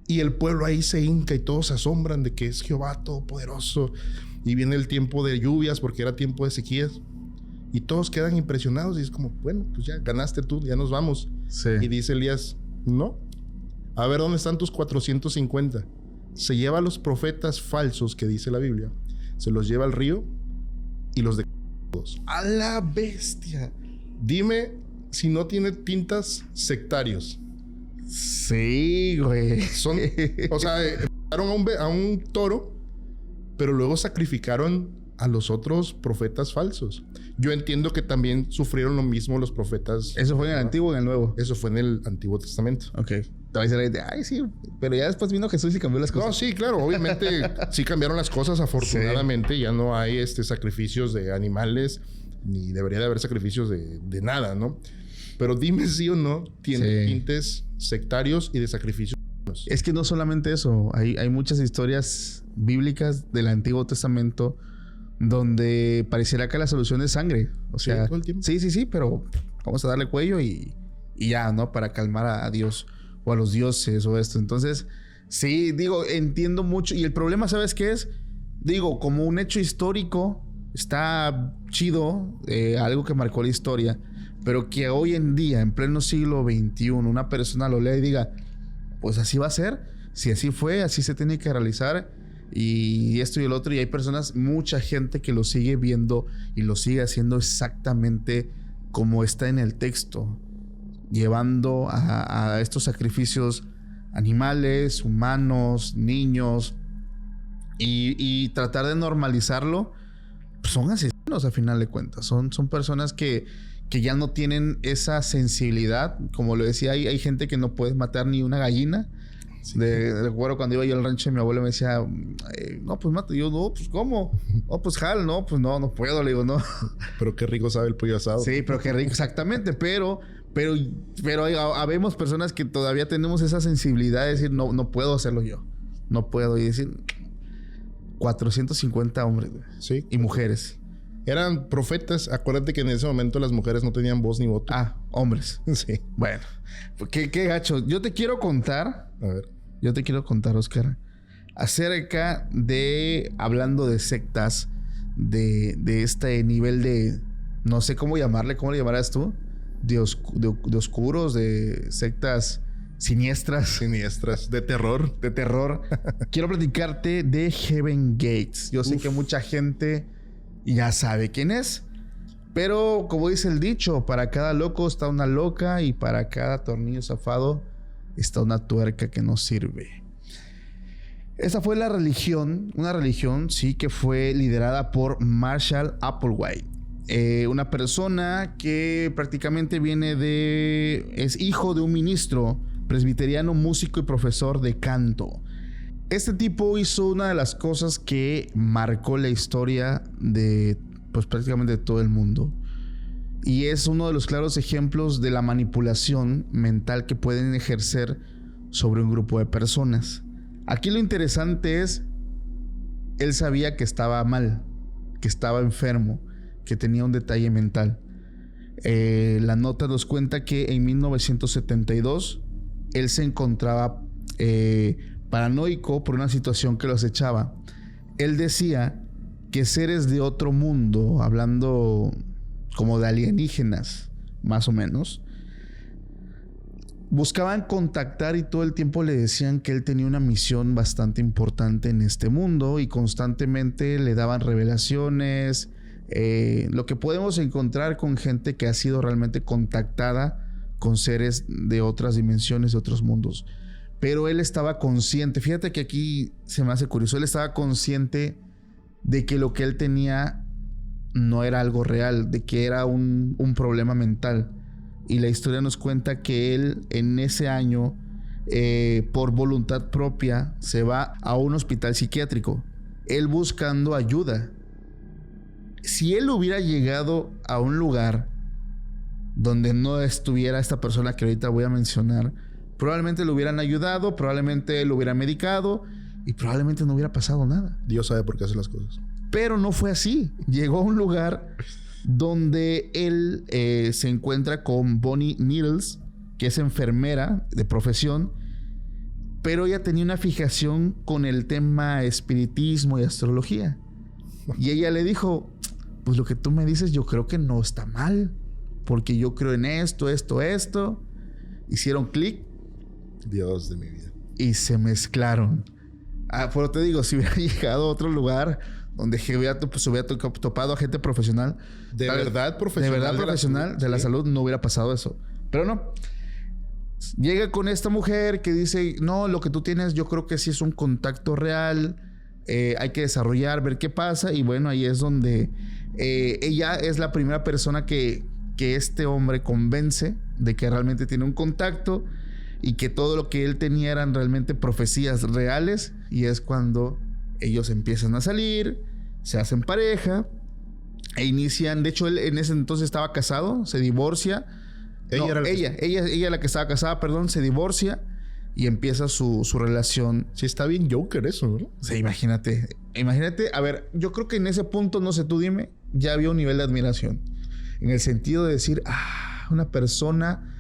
Y el pueblo ahí se hinca y todos se asombran de que es Jehová Todopoderoso. Y viene el tiempo de lluvias porque era tiempo de sequías. Y todos quedan impresionados y es como, bueno, pues ya ganaste tú, ya nos vamos. Sí. Y dice Elías, no. A ver, ¿dónde están tus 450? Se lleva a los profetas falsos que dice la Biblia, se los lleva al río y los de todos. ¡A la bestia! Dime si no tiene tintas sectarios. Sí, güey. O sea, mataron a un toro, pero luego sacrificaron a los otros profetas falsos. Yo entiendo que también sufrieron lo mismo los profetas. ¿Eso fue en el Antiguo o en el Nuevo? Eso fue en el Antiguo Testamento. Ok. Te va a decir, ay, sí, pero ya después vino Jesús y cambió las cosas. No, sí, claro. Obviamente sí cambiaron las cosas, afortunadamente. Sí. Ya no hay sacrificios de animales, ni debería de haber sacrificios de nada, ¿no? Pero dime si o no tiene tintes sectarios y de sacrificios. Es que no solamente eso. Hay muchas historias bíblicas del Antiguo Testamento donde pareciera que la solución es sangre. O sea, todo el tiempo. Sí, pero vamos a darle cuello y ya, ¿no? Para calmar a Dios o a los dioses o esto. Entonces, sí, digo, entiendo mucho. Y el problema, ¿sabes qué es? Digo, como un hecho histórico, está chido, algo que marcó la historia, pero que hoy en día, en pleno siglo XXI, una persona lo lea y diga, pues así va a ser. Si así fue, así se tiene que realizar. Y esto y el otro. Y hay personas, mucha gente que lo sigue viendo y lo sigue haciendo exactamente como está en el texto, llevando a estos sacrificios animales, humanos, niños, y tratar de normalizarlo. Pues son asesinos a final de cuentas. Son personas que ya no tienen esa sensibilidad. Como lo decía, hay gente que no puede matar ni una gallina. Sí. Recuerdo cuando iba yo al rancho, mi abuelo me decía, no, pues mata. Yo, no, pues ¿cómo? No, pues jal, no, pues no puedo, le digo, no. Pero qué rico sabe el pollo asado. Sí, pero qué rico, exactamente. Pero habemos personas que todavía tenemos esa sensibilidad de decir, no puedo hacerlo yo. No puedo. Y decir, 450 hombres, sí, y mujeres. Eran profetas. Acuérdate que en ese momento las mujeres no tenían voz ni voto. Ah, hombres. Sí. Bueno, qué gacho. Yo te quiero contar, Oscar, acerca de, hablando de sectas, de este nivel de, no sé cómo llamarle, ¿cómo le llamarás tú? De oscuros, de sectas siniestras, de terror. Quiero platicarte de Heaven Gates. Yo sé que mucha gente ya sabe quién es, pero como dice el dicho, para cada loco está una loca y para cada tornillo zafado está una tuerca que no sirve. Esa fue la religión, una religión, sí, que fue liderada por Marshall Applewhite. Una persona que prácticamente es hijo de un ministro presbiteriano, músico y profesor de canto. Este tipo hizo una de las cosas que marcó la historia de, pues, prácticamente todo el mundo. Y es uno de los claros ejemplos de la manipulación mental que pueden ejercer sobre un grupo de personas. Aquí lo interesante es, él sabía que estaba mal, que estaba enfermo, que tenía un detalle mental. La nota nos cuenta que en 1972 él se encontraba paranoico por una situación que lo acechaba. Él decía que seres de otro mundo, hablando como de alienígenas, más o menos, buscaban contactar y todo el tiempo le decían que él tenía una misión bastante importante en este mundo y constantemente le daban revelaciones. Lo que podemos encontrar con gente que ha sido realmente contactada con seres de otras dimensiones, de otros mundos. Pero él estaba consciente, fíjate que aquí se me hace curioso, él estaba consciente de que lo que él tenía no era algo real, de que era un problema mental. Y la historia nos cuenta que él en ese año, por voluntad propia, se va a un hospital psiquiátrico, él buscando ayuda. si él hubiera llegado a un lugar donde no estuviera esta persona que ahorita voy a mencionar, probablemente lo hubieran ayudado, probablemente lo hubieran medicado y probablemente no hubiera pasado nada. Dios sabe por qué hace las cosas. Pero no fue así. Llegó a un lugar donde él se encuentra con Bonnie Needles, que es enfermera de profesión, pero ella tenía una fijación con el tema espiritismo y astrología. Y ella le dijo, pues lo que tú me dices yo creo que no está mal, porque yo creo en esto. Hicieron clic. Dios de mi vida. Y se mezclaron. Pero te digo, si hubiera llegado a otro lugar donde hubiera topado a gente profesional. De verdad profesional de la salud, no hubiera pasado eso. Pero no. Llega con esta mujer que dice, no, lo que tú tienes yo creo que sí es un contacto real. Hay que desarrollar, ver qué pasa. Y bueno, ahí es donde ella es la primera persona que este hombre convence de que realmente tiene un contacto y que todo lo que él tenía eran realmente profecías reales. Y es cuando ellos empiezan a salir, se hacen pareja e inician. De hecho, él en ese entonces estaba casado, se divorcia. Ella la que estaba casada, perdón, se divorcia y empieza su relación. Sí, está bien Joker eso, ¿no? Sí, imagínate. A ver, yo creo que en ese punto, no sé, tú dime, ya había un nivel de admiración. En el sentido de decir, una persona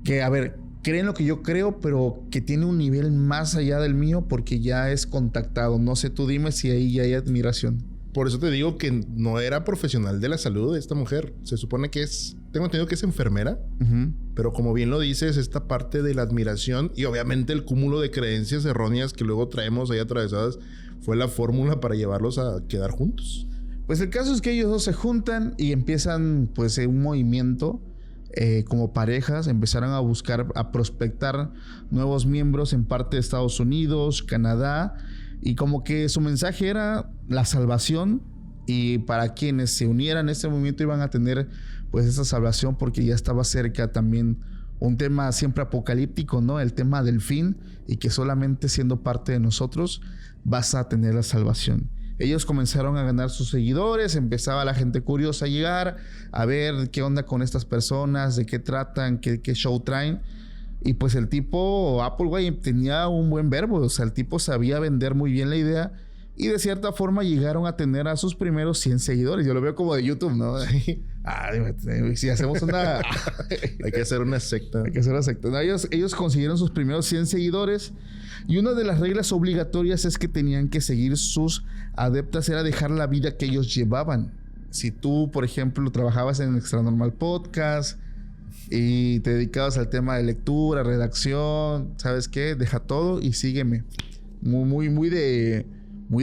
que, a ver, cree en lo que yo creo, pero que tiene un nivel más allá del mío porque ya es contactado. No sé, tú dime si ahí ya hay admiración. Por eso te digo que no era profesional de la salud de esta mujer. Se supone que tengo entendido que es enfermera, pero como bien lo dices, esta parte de la admiración y obviamente el cúmulo de creencias erróneas que luego traemos ahí atravesadas fue la fórmula para llevarlos a quedar juntos. Pues el caso es que ellos dos se juntan y empiezan pues un movimiento como parejas. Empezaron a buscar, a prospectar nuevos miembros en parte de Estados Unidos, Canadá, y como que su mensaje era la salvación, y para quienes se unieran a este movimiento iban a tener pues esa salvación porque ya estaba cerca también un tema siempre apocalíptico, ¿no? El tema del fin, y que solamente siendo parte de nosotros vas a tener la salvación. Ellos comenzaron a ganar sus seguidores, empezaba la gente curiosa a llegar, a ver qué onda con estas personas, de qué tratan, qué show traen. Y pues el tipo, Applewhite, tenía un buen verbo, o sea, el tipo sabía vender muy bien la idea y de cierta forma llegaron a tener a sus primeros 100 seguidores. Yo lo veo como de YouTube, ¿no? Si hacemos una... Hay que hacer una secta. No, ellos consiguieron sus primeros 100 seguidores y una de las reglas obligatorias es que tenían que seguir sus adeptas, era dejar la vida que ellos llevaban. Si tú, por ejemplo, trabajabas en Extra Normal Podcast y te dedicabas al tema de lectura, redacción, ¿sabes qué? Deja todo y sígueme. Muy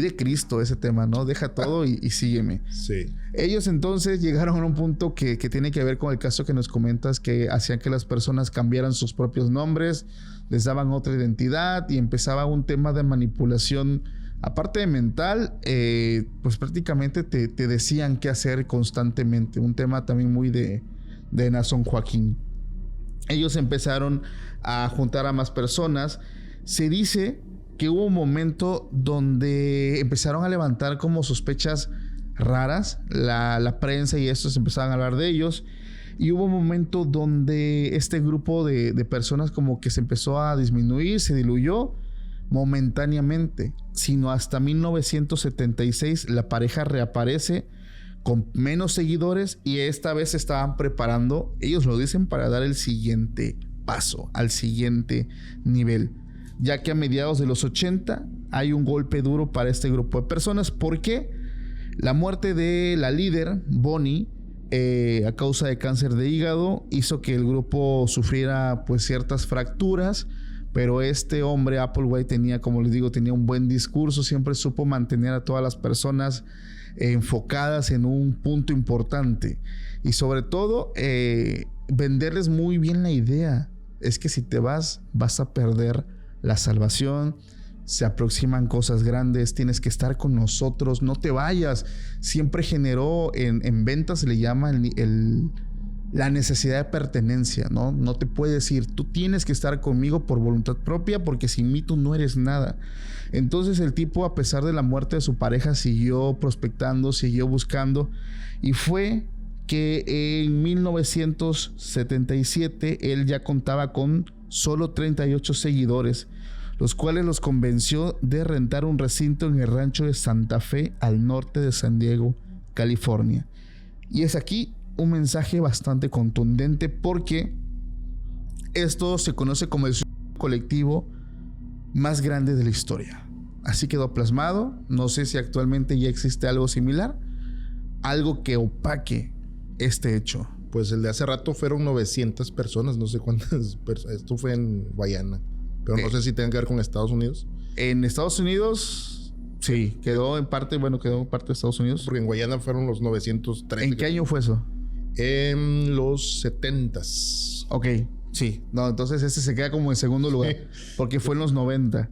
de Cristo ese tema, ¿no? Deja todo y sígueme. Sí. Ellos entonces llegaron a un punto que tiene que ver con el caso que nos comentas, que hacían que las personas cambiaran sus propios nombres, les daban otra identidad y empezaba un tema de manipulación. Aparte de mental, pues prácticamente te decían qué hacer constantemente. Un tema también muy de Nason Joaquín. Ellos empezaron a juntar a más personas. Se dice que hubo un momento donde empezaron a levantar como sospechas raras. La prensa y estos empezaban a hablar de ellos. Y hubo un momento donde este grupo de personas como que se empezó a disminuir, se diluyó momentáneamente. Sino hasta 1976 la pareja reaparece con menos seguidores y esta vez se estaban preparando, ellos lo dicen, para dar el siguiente paso, al siguiente nivel. Ya que a mediados de los 80 hay un golpe duro para este grupo de personas. ¿Por qué? La muerte de la líder, Bonnie, a causa de cáncer de hígado, hizo que el grupo sufriera pues ciertas fracturas. Pero este hombre, Applewhite, tenía, como les digo, tenía un buen discurso. Siempre supo mantener a todas las personas enfocadas en un punto importante. Y sobre todo, venderles muy bien la idea. Es que si te vas a perder la salvación. Se aproximan cosas grandes. Tienes que estar con nosotros. No te vayas. Siempre generó en ventas, se le llama la necesidad de pertenencia, ¿no? No te puedes ir. Tú tienes que estar conmigo por voluntad propia porque sin mí tú no eres nada. Entonces el tipo, a pesar de la muerte de su pareja, siguió prospectando, siguió buscando y fue que en 1977 él ya contaba con solo 38 seguidores, los cuales los convenció de rentar un recinto en el rancho de Santa Fe al norte de San Diego, California. Y es aquí un mensaje bastante contundente porque esto se conoce como el suicidio colectivo más grande de la historia. Así quedó plasmado. No sé si actualmente ya existe algo similar, algo que opaque este hecho. Pues el de hace rato fueron 900 personas, no sé cuántas personas. Esto fue en Guayana, pero no sé si tenga que ver con Estados Unidos. En Estados Unidos, sí, quedó en parte de Estados Unidos. Porque en Guayana fueron los 930. ¿En qué año fue eso? En los 70s. Ok, sí. No, entonces este se queda como en segundo lugar, porque fue en los 90.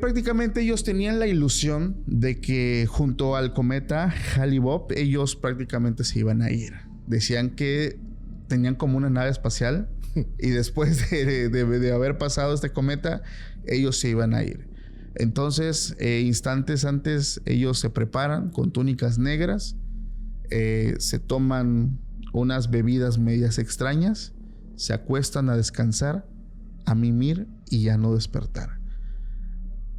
Prácticamente ellos tenían la ilusión de que junto al cometa Hale-Bopp ellos prácticamente se iban a ir. Decían que tenían como una nave espacial y después de haber pasado este cometa ellos se iban a ir. Entonces instantes antes ellos se preparan con túnicas negras, se toman unas bebidas medias extrañas, se acuestan a descansar, a mimir y ya no despertar.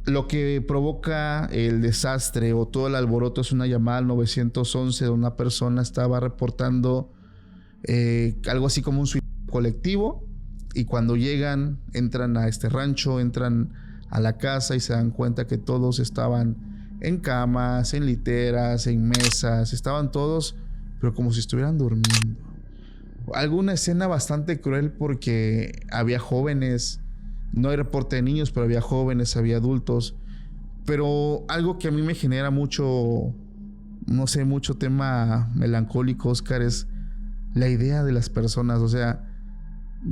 Lo que provoca el desastre o todo el alboroto es una llamada al 911 donde una persona estaba reportando algo así como un suicidio colectivo, y cuando llegan, entran a este rancho, entran a la casa y se dan cuenta que todos estaban en camas, en literas, en mesas, estaban todos, pero como si estuvieran durmiendo. Alguna escena bastante cruel porque había jóvenes. No hay reporte de niños, pero había jóvenes, había adultos. Pero algo que a mí me genera mucho, no sé, mucho tema melancólico, Oscar, es la idea de las personas. O sea,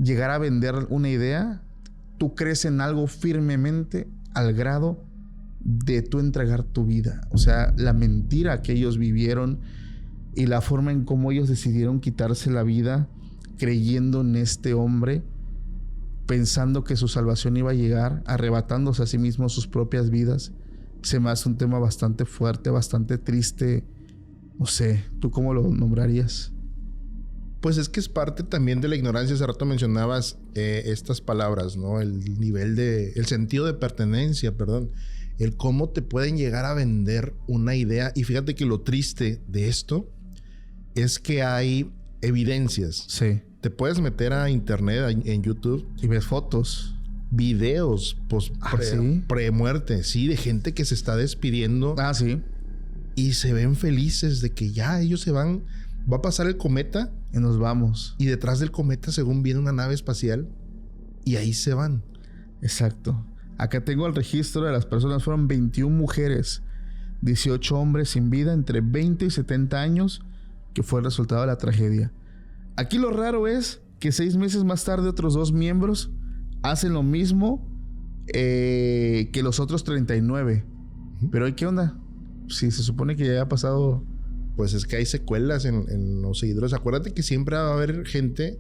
llegar a vender una idea, tú crees en algo firmemente al grado de tú entregar tu vida. O sea, la mentira que ellos vivieron y la forma en cómo ellos decidieron quitarse la vida creyendo en este hombre, pensando que su salvación iba a llegar, arrebatándose a sí mismos sus propias vidas. Se me hace un tema bastante fuerte, bastante triste. No sé, ¿tú cómo lo nombrarías? Pues es que es parte también de la ignorancia. Hace rato mencionabas estas palabras, ¿no? El sentido de pertenencia, perdón. El cómo te pueden llegar a vender una idea. Y fíjate que lo triste de esto es que hay evidencias. Sí. Te puedes meter a internet, en YouTube, y ves fotos, videos pre-muerte, sí, de gente que se está despidiendo. Sí. Y se ven felices de que ya ellos se van. Va a pasar el cometa y nos vamos. Y detrás del cometa, según viene una nave espacial, y ahí se van. Exacto. Acá tengo el registro de las personas. Fueron 21 mujeres, 18 hombres sin vida entre 20 y 70 años, que fue el resultado de la tragedia. Aquí lo raro es que 6 meses más tarde otros 2 miembros hacen lo mismo que los otros 39. Pero ¿qué onda? Si se supone que ya ha pasado. Pues es que hay secuelas en los seguidores. Acuérdate que siempre va a haber gente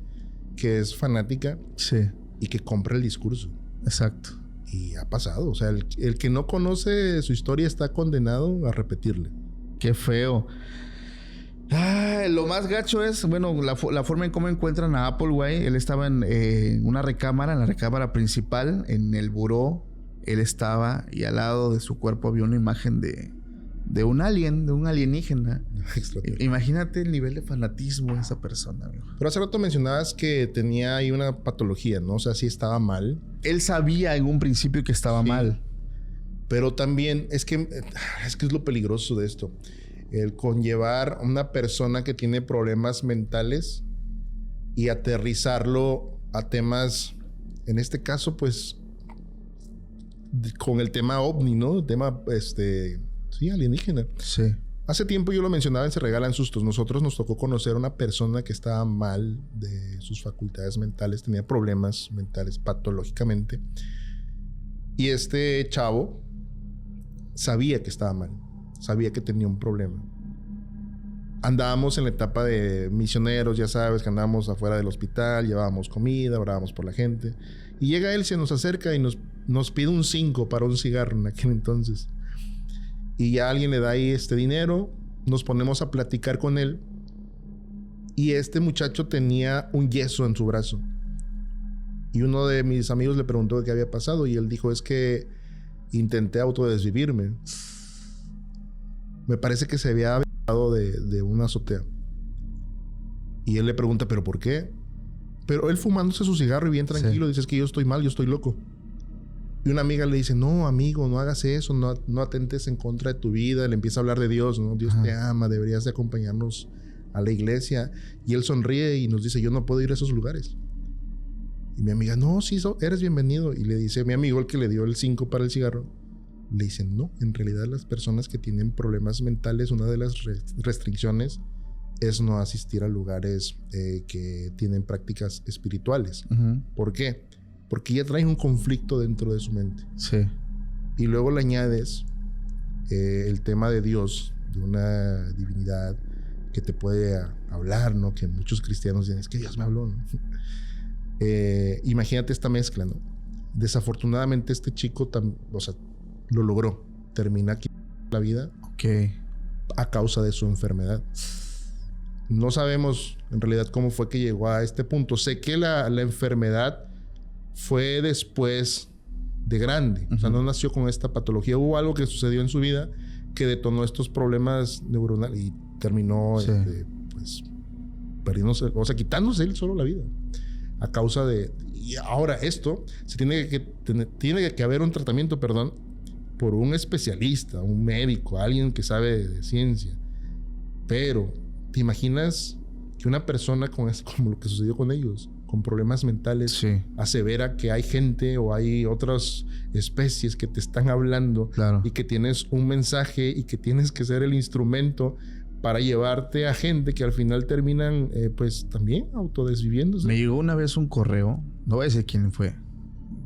que es fanática. Sí. Y que compra el discurso. Exacto. Y ha pasado. O sea, el que no conoce su historia está condenado a repetirle. Qué feo. Lo más gacho es, bueno, la forma en cómo encuentran a Applewhite. Él estaba en una recámara, en la recámara principal, en el buró. Él estaba y al lado de su cuerpo había una imagen de un alien, de un alienígena. Imagínate el nivel de fanatismo de esa persona, amigo. Pero hace rato mencionabas que tenía ahí una patología, ¿no? O sea, sí estaba mal. Él sabía en un principio que estaba mal. Pero también es que es lo peligroso de esto. El conllevar a una persona que tiene problemas mentales y aterrizarlo a temas, en este caso, pues, con el tema ovni, ¿no? El tema, sí, alienígena. Sí. Hace tiempo yo lo mencionaba en Se Regalan Sustos. Nosotros nos tocó conocer a una persona que estaba mal de sus facultades mentales, tenía problemas mentales patológicamente. Y este chavo sabía que estaba mal, sabía que tenía un problema. andábamos en la etapa de misioneros, ya sabes, que andábamos afuera del hospital, llevábamos comida, orábamos por la gente. Y llega él, se nos acerca y nos pide un 5 para un cigarro en aquel entonces. Y ya alguien le da ahí dinero, nos ponemos a platicar con él. Y este muchacho tenía un yeso en su brazo. Y uno de mis amigos le preguntó qué había pasado y él dijo, es que intenté autodesvivirme. Me parece que se había aventado de una azotea. Y él le pregunta, ¿pero por qué? Pero él fumándose su cigarro y bien tranquilo, dice, es que yo estoy mal, yo estoy loco. Y una amiga le dice, no, amigo, no hagas eso, no atentes en contra de tu vida. Le empieza a hablar de Dios, ¿no? Dios te ama, deberías de acompañarnos a la iglesia. Y él sonríe y nos dice, yo no puedo ir a esos lugares. Y mi amiga, no, sí, eres bienvenido. Y le dice mi amigo, el que le dio el 5 para el cigarro, le dice, no, en realidad las personas que tienen problemas mentales, una de las restricciones es no asistir a lugares que tienen prácticas espirituales. ¿Por qué? Porque ya trae un conflicto dentro de su mente. Sí. Y luego le añades el tema de Dios, de una divinidad que te puede hablar, ¿no? Que muchos cristianos dicen, es que Dios me habló, ¿no? Imagínate esta mezcla, ¿no? Desafortunadamente este chico lo logró. Termina aquí la vida a causa de su enfermedad. No sabemos en realidad cómo fue que llegó a este punto. Sé que la enfermedad fue después de grande. O sea, no nació con esta patología. Hubo algo que sucedió en su vida que detonó estos problemas neuronales y terminó pues perdiéndose, o sea, quitándose él solo la vida a causa de... Y ahora esto tiene que haber un tratamiento, por un especialista, un médico, alguien que sabe de ciencia. Pero ¿te imaginas que una persona como lo que sucedió con ellos, con problemas mentales, asevera que hay gente o hay otras especies que te están hablando y que tienes un mensaje y que tienes que ser el instrumento para llevarte a gente que al final terminan pues también autodesviviéndose? Me llegó una vez un correo, no voy a decir quién fue.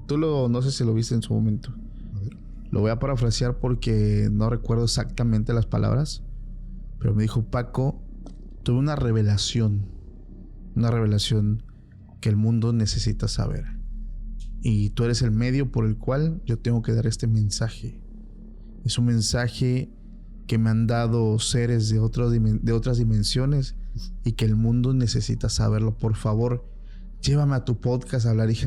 No sé si lo viste en su momento. A ver. Lo voy a parafrasear porque no recuerdo exactamente las palabras, pero me dijo, Paco, tuve una revelación que el mundo necesita saber. Y tú eres el medio por el cual yo tengo que dar este mensaje. Es un mensaje que me han dado seres de otras dimensiones y que el mundo necesita saberlo. Por favor, llévame a tu podcast a hablar. Y dije,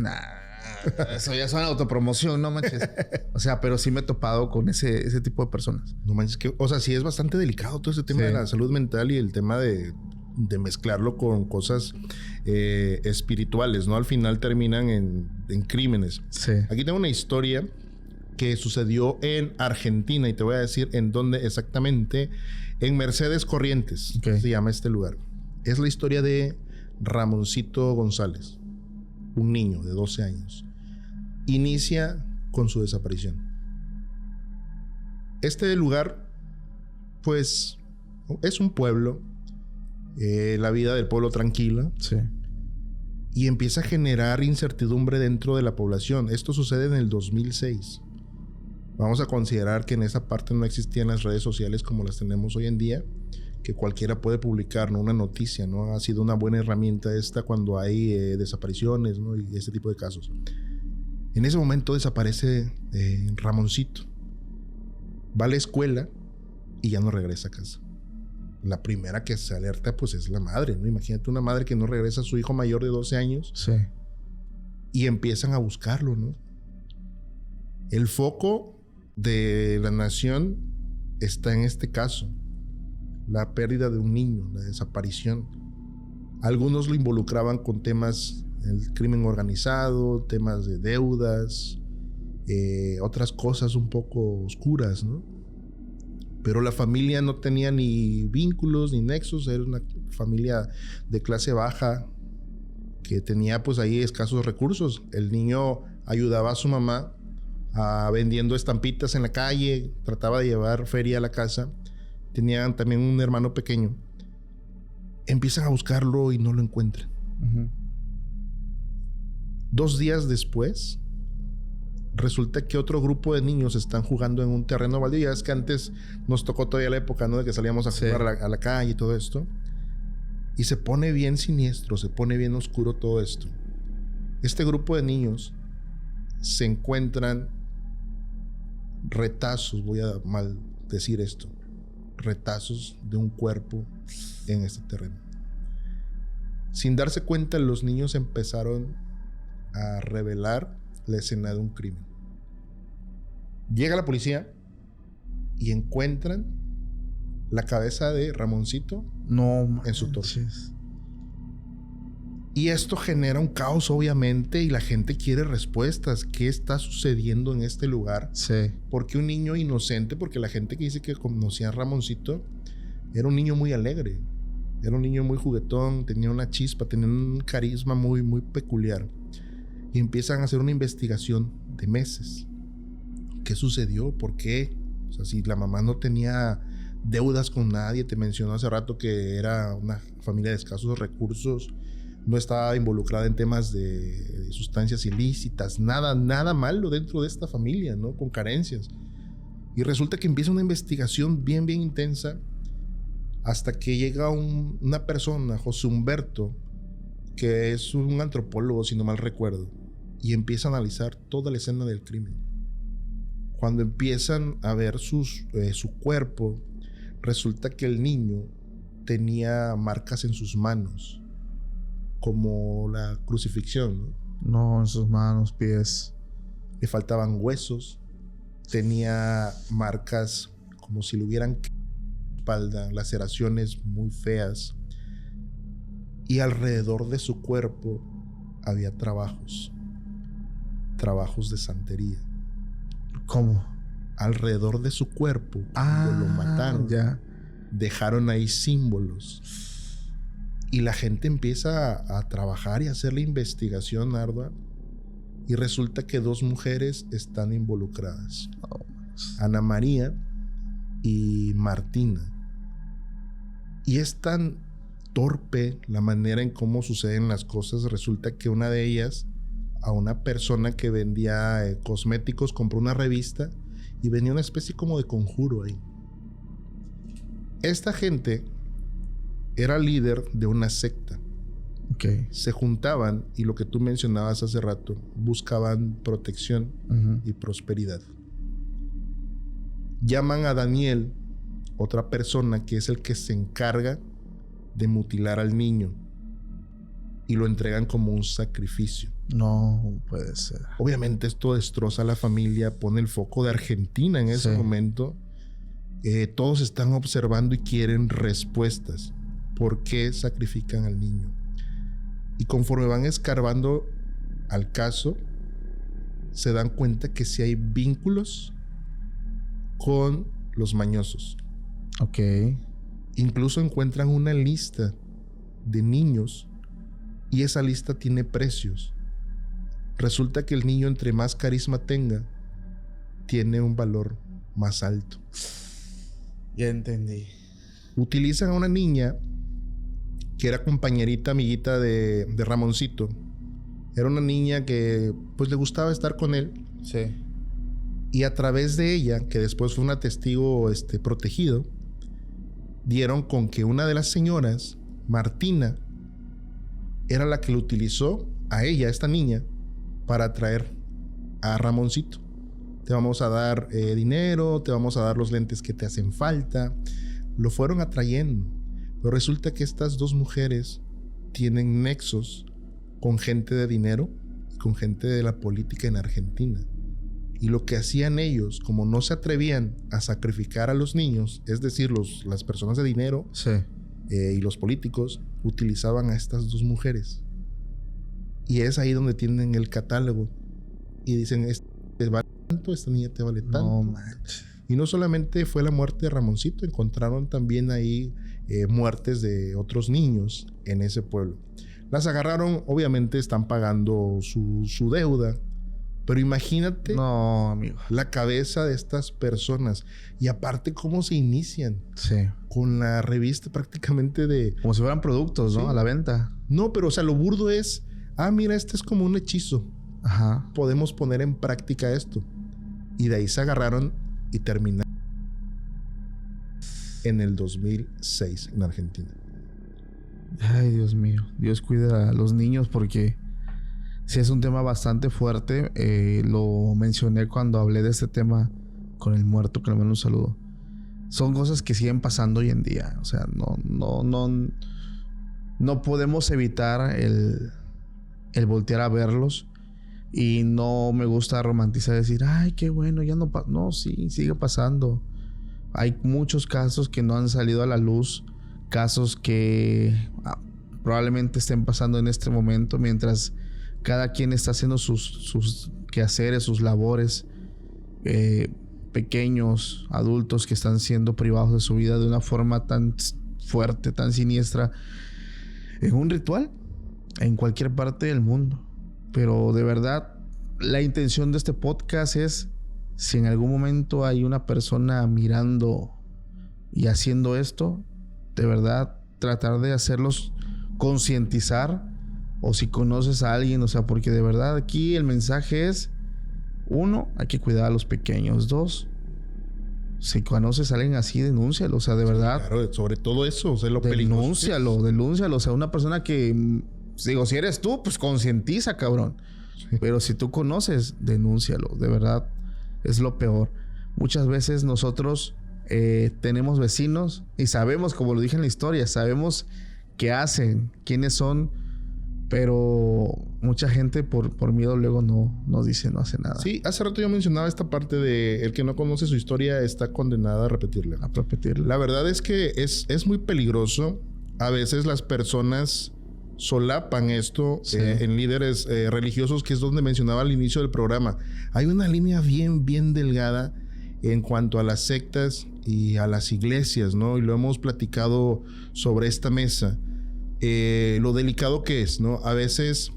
eso ya es una autopromoción, no manches. O sea, pero sí me he topado con ese tipo de personas. No manches, o sea, sí es bastante delicado todo ese tema de la salud mental y el tema de mezclarlo con cosas espirituales, ¿no? Al final terminan en crímenes. Sí. Aquí tengo una historia que sucedió en Argentina y te voy a decir en dónde exactamente. En Mercedes Corrientes se llama este lugar. Es la historia de Ramoncito González, un niño de 12 años. Inicia con su desaparición. Este lugar, pues, es un pueblo. La vida del pueblo tranquila. Sí. Y empieza a generar incertidumbre dentro de la población. Esto sucede en el 2006. Vamos a considerar que en esa parte no existían las redes sociales como las tenemos hoy en día, que cualquiera puede publicar, ¿no? Una noticia, ¿no? Ha sido una buena herramienta esta cuando hay desapariciones, ¿no? Y este tipo de casos. En ese momento desaparece Ramoncito. Va a la escuela y ya no regresa a casa. La primera que se alerta pues es la madre, ¿no? Imagínate una madre que no regresa a su hijo mayor de 12 años. Sí. Y empiezan a buscarlo, ¿no? El foco de la nación está en este caso. La pérdida de un niño, la desaparición. Algunos lo involucraban con temas del crimen organizado, temas de deudas, otras cosas un poco oscuras, ¿no? Pero la familia no tenía ni vínculos ni nexos. Era una familia de clase baja que tenía pues ahí escasos recursos. El niño ayudaba a su mamá vendiendo estampitas en la calle, trataba de llevar feria a la casa. Tenían también un hermano pequeño. Empiezan a buscarlo y no lo encuentran. 2 días después resulta que otro grupo de niños están jugando en un terreno baldío. Es que antes nos tocó todavía la época, ¿no? De que salíamos a jugar a la calle y todo esto. Y se pone bien siniestro, se pone bien oscuro todo esto. Este grupo de niños se encuentran retazos, voy a mal decir esto, retazos de un cuerpo en este terreno. Sin darse cuenta, los niños empezaron a revelar la escena de un crimen. Llega la policía y encuentran la cabeza de Ramoncito en su torso. Y esto genera un caos, obviamente, y la gente quiere respuestas. ¿Qué está sucediendo en este lugar? Sí. Porque un niño inocente, porque la gente que dice que conocía a Ramoncito era un niño muy alegre, era un niño muy juguetón, tenía una chispa, tenía un carisma muy, muy peculiar. Y empiezan a hacer una investigación de meses. ¿Qué sucedió? ¿Por qué? O sea, si la mamá no tenía deudas con nadie, te mencionó hace rato que era una familia de escasos recursos, no estaba involucrada en temas de sustancias ilícitas, nada malo dentro de esta familia, ¿no? Con carencias. Y resulta que empieza una investigación bien, bien intensa hasta que llega una persona, José Humberto, que es un antropólogo, si no mal recuerdo, y empieza a analizar toda la escena del crimen. Cuando empiezan a ver su cuerpo, resulta que el niño tenía marcas en sus manos, como la crucifixión, ¿no? No, en sus manos, pies. Le faltaban huesos, tenía marcas como si le hubieran quemado la espalda, laceraciones muy feas. Y alrededor de su cuerpo había trabajos de santería. ¿Cómo? Alrededor de su cuerpo, cuando lo mataron, ya dejaron ahí símbolos. Y la gente empieza a trabajar y a hacer la investigación ardua. Y resulta que 2 mujeres están involucradas. Ana María y Martina. Y es tan torpe la manera en cómo suceden las cosas. Resulta que una de ellas, a una persona que vendía cosméticos, compró una revista y venía una especie como de conjuro ahí. Esta gente era líder de una secta. Okay. Se juntaban y lo que tú mencionabas hace rato, buscaban protección y prosperidad. Llaman a Daniel, otra persona que es el que se encarga de mutilar al niño, y lo entregan como un sacrificio. No puede ser. Obviamente esto destroza a la familia, pone el foco de Argentina en ese momento. Todos están observando y quieren respuestas. ¿Por qué sacrifican al niño? Y conforme van escarbando al caso, se dan cuenta que sí hay vínculos con los mañosos. Ok. Incluso encuentran una lista de niños y esa lista tiene precios. Resulta que el niño, entre más carisma tenga, tiene un valor más alto. Ya entendí. Utilizan a una niña que era compañerita, amiguita de Ramoncito. Era una niña que pues le gustaba estar con él. Sí. Y a través de ella, que después fue una testigo protegido, dieron con que una de las señoras, Martina, era la que lo utilizó a ella, a esta niña, para atraer a Ramoncito. Te vamos a dar dinero, te vamos a dar los lentes que te hacen falta. Lo fueron atrayendo. Pero resulta que estas 2 mujeres tienen nexos con gente de dinero y con gente de la política en Argentina. Y lo que hacían ellos, como no se atrevían a sacrificar a los niños, es decir, las personas de dinero y los políticos, utilizaban a estas 2 mujeres. Y es ahí donde tienen el catálogo. Y dicen, este te vale tanto, esta niña te vale tanto. No manches. Y no solamente fue la muerte de Ramoncito, encontraron también ahí muertes de otros niños en ese pueblo. Las agarraron, obviamente están pagando su deuda. Pero imagínate la cabeza de estas personas. Y aparte cómo se inician. Sí. Con la revista prácticamente de... Como si fueran productos, ¿no? Sí. A la venta. No, pero o sea, lo burdo es... Ah, mira, este es como un hechizo. Ajá. podemos poner en práctica esto. Y de ahí se agarraron y terminaron en el 2006 en Argentina. Ay, Dios mío. Dios cuida a los niños porque sí es un tema bastante fuerte. Lo mencioné cuando hablé de este tema con el muerto, que le mando un saludo. Son cosas que siguen pasando hoy en día. O sea, no podemos evitar el voltear a verlos. Y no me gusta romantizar, decir, ay, qué bueno, ya no pasa. No, sí, sigue pasando. Hay muchos casos que no han salido a la luz. Casos que probablemente estén pasando en este momento mientras cada quien está haciendo sus quehaceres, sus labores. Pequeños, adultos que están siendo privados de su vida de una forma tan fuerte, tan siniestra. En un ritual en cualquier parte del mundo. Pero de verdad, la intención de este podcast es, si en algún momento hay una persona mirando y haciendo esto, de verdad, tratar de hacerlos concientizar, o si conoces a alguien, o sea, porque de verdad aquí el mensaje es, 1, hay que cuidar a los pequeños. 2, si conoces a alguien así, denúncialo, o sea, de verdad. Claro, sobre todo eso, o sea, lo peligroso. Denúncialo, o sea, una persona que, digo, si eres tú, pues concientiza, cabrón. Sí. Pero si tú conoces, denúncialo, de verdad, es lo peor. Muchas veces nosotros tenemos vecinos y sabemos, como lo dije en la historia, sabemos qué hacen, quiénes son, pero mucha gente por miedo luego no dice, no hace nada. Sí, hace rato yo mencionaba esta parte de el que no conoce su historia está condenado a repetirla. La verdad es que es muy peligroso. A veces las personas solapan esto, sí, en líderes religiosos, que es donde mencionaba al inicio del programa. Hay una línea bien delgada en cuanto a las sectas y a las iglesias, ¿no? Y lo hemos platicado sobre esta mesa. Lo delicado que es, ¿no? A veces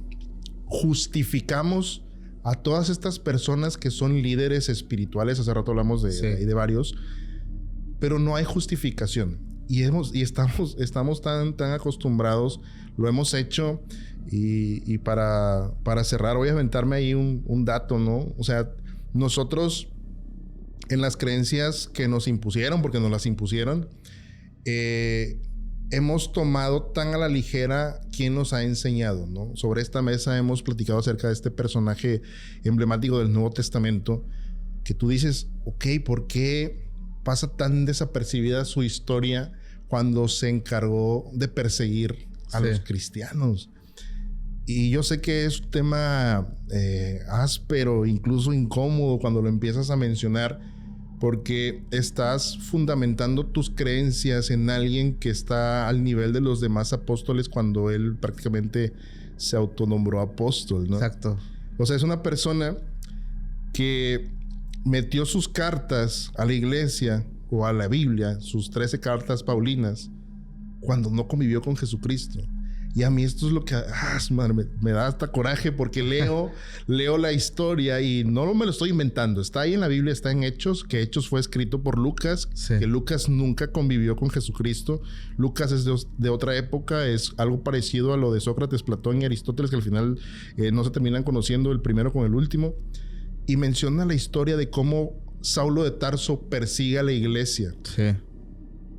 justificamos a todas estas personas que son líderes espirituales. Hace rato hablamos de varios, pero no hay justificación. Y estamos tan acostumbrados, lo hemos hecho. Y para cerrar, voy a aventarme ahí un dato, ¿no? O sea, nosotros, en las creencias que nos impusieron, porque nos las impusieron, hemos tomado tan a la ligera quien nos ha enseñado, ¿no? Sobre esta mesa hemos platicado acerca de este personaje emblemático del Nuevo Testamento, que tú dices, ok, ¿por qué pasa tan desapercibida su historia cuando se encargó de perseguir a los cristianos? Y yo sé que es un tema áspero, incluso incómodo cuando lo empiezas a mencionar, porque estás fundamentando tus creencias en alguien que está al nivel de los demás apóstoles cuando él prácticamente se autonombró apóstol, ¿no? Exacto. O sea, es una persona que metió sus cartas a la iglesia o a la Biblia, sus 13 cartas paulinas, cuando no convivió con Jesucristo. Y a mí esto es lo que madre, me da hasta coraje, porque leo la historia y no me lo estoy inventando. Está ahí en la Biblia, está en Hechos, que Hechos fue escrito por Lucas, que Lucas nunca convivió con Jesucristo. Lucas es de otra época, es algo parecido a lo de Sócrates, Platón y Aristóteles, que al final no se terminan conociendo el primero con el último. Y menciona la historia de cómo Saulo de Tarso persigue a la iglesia. Sí.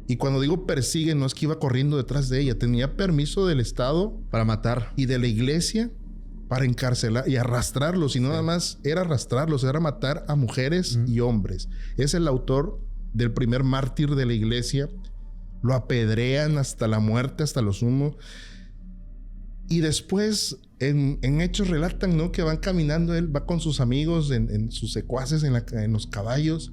Y cuando digo persigue, no es que iba corriendo detrás de ella. Tenía permiso del Estado para matar y de la iglesia para encarcelar y arrastrarlos. Y no nada más era arrastrarlos, era matar a mujeres y hombres. Es el autor del primer mártir de la iglesia. Lo apedrean hasta la muerte, hasta lo sumo. Y después en Hechos relatan, ¿no?, que van caminando. Él va con sus amigos, en sus secuaces, en los caballos.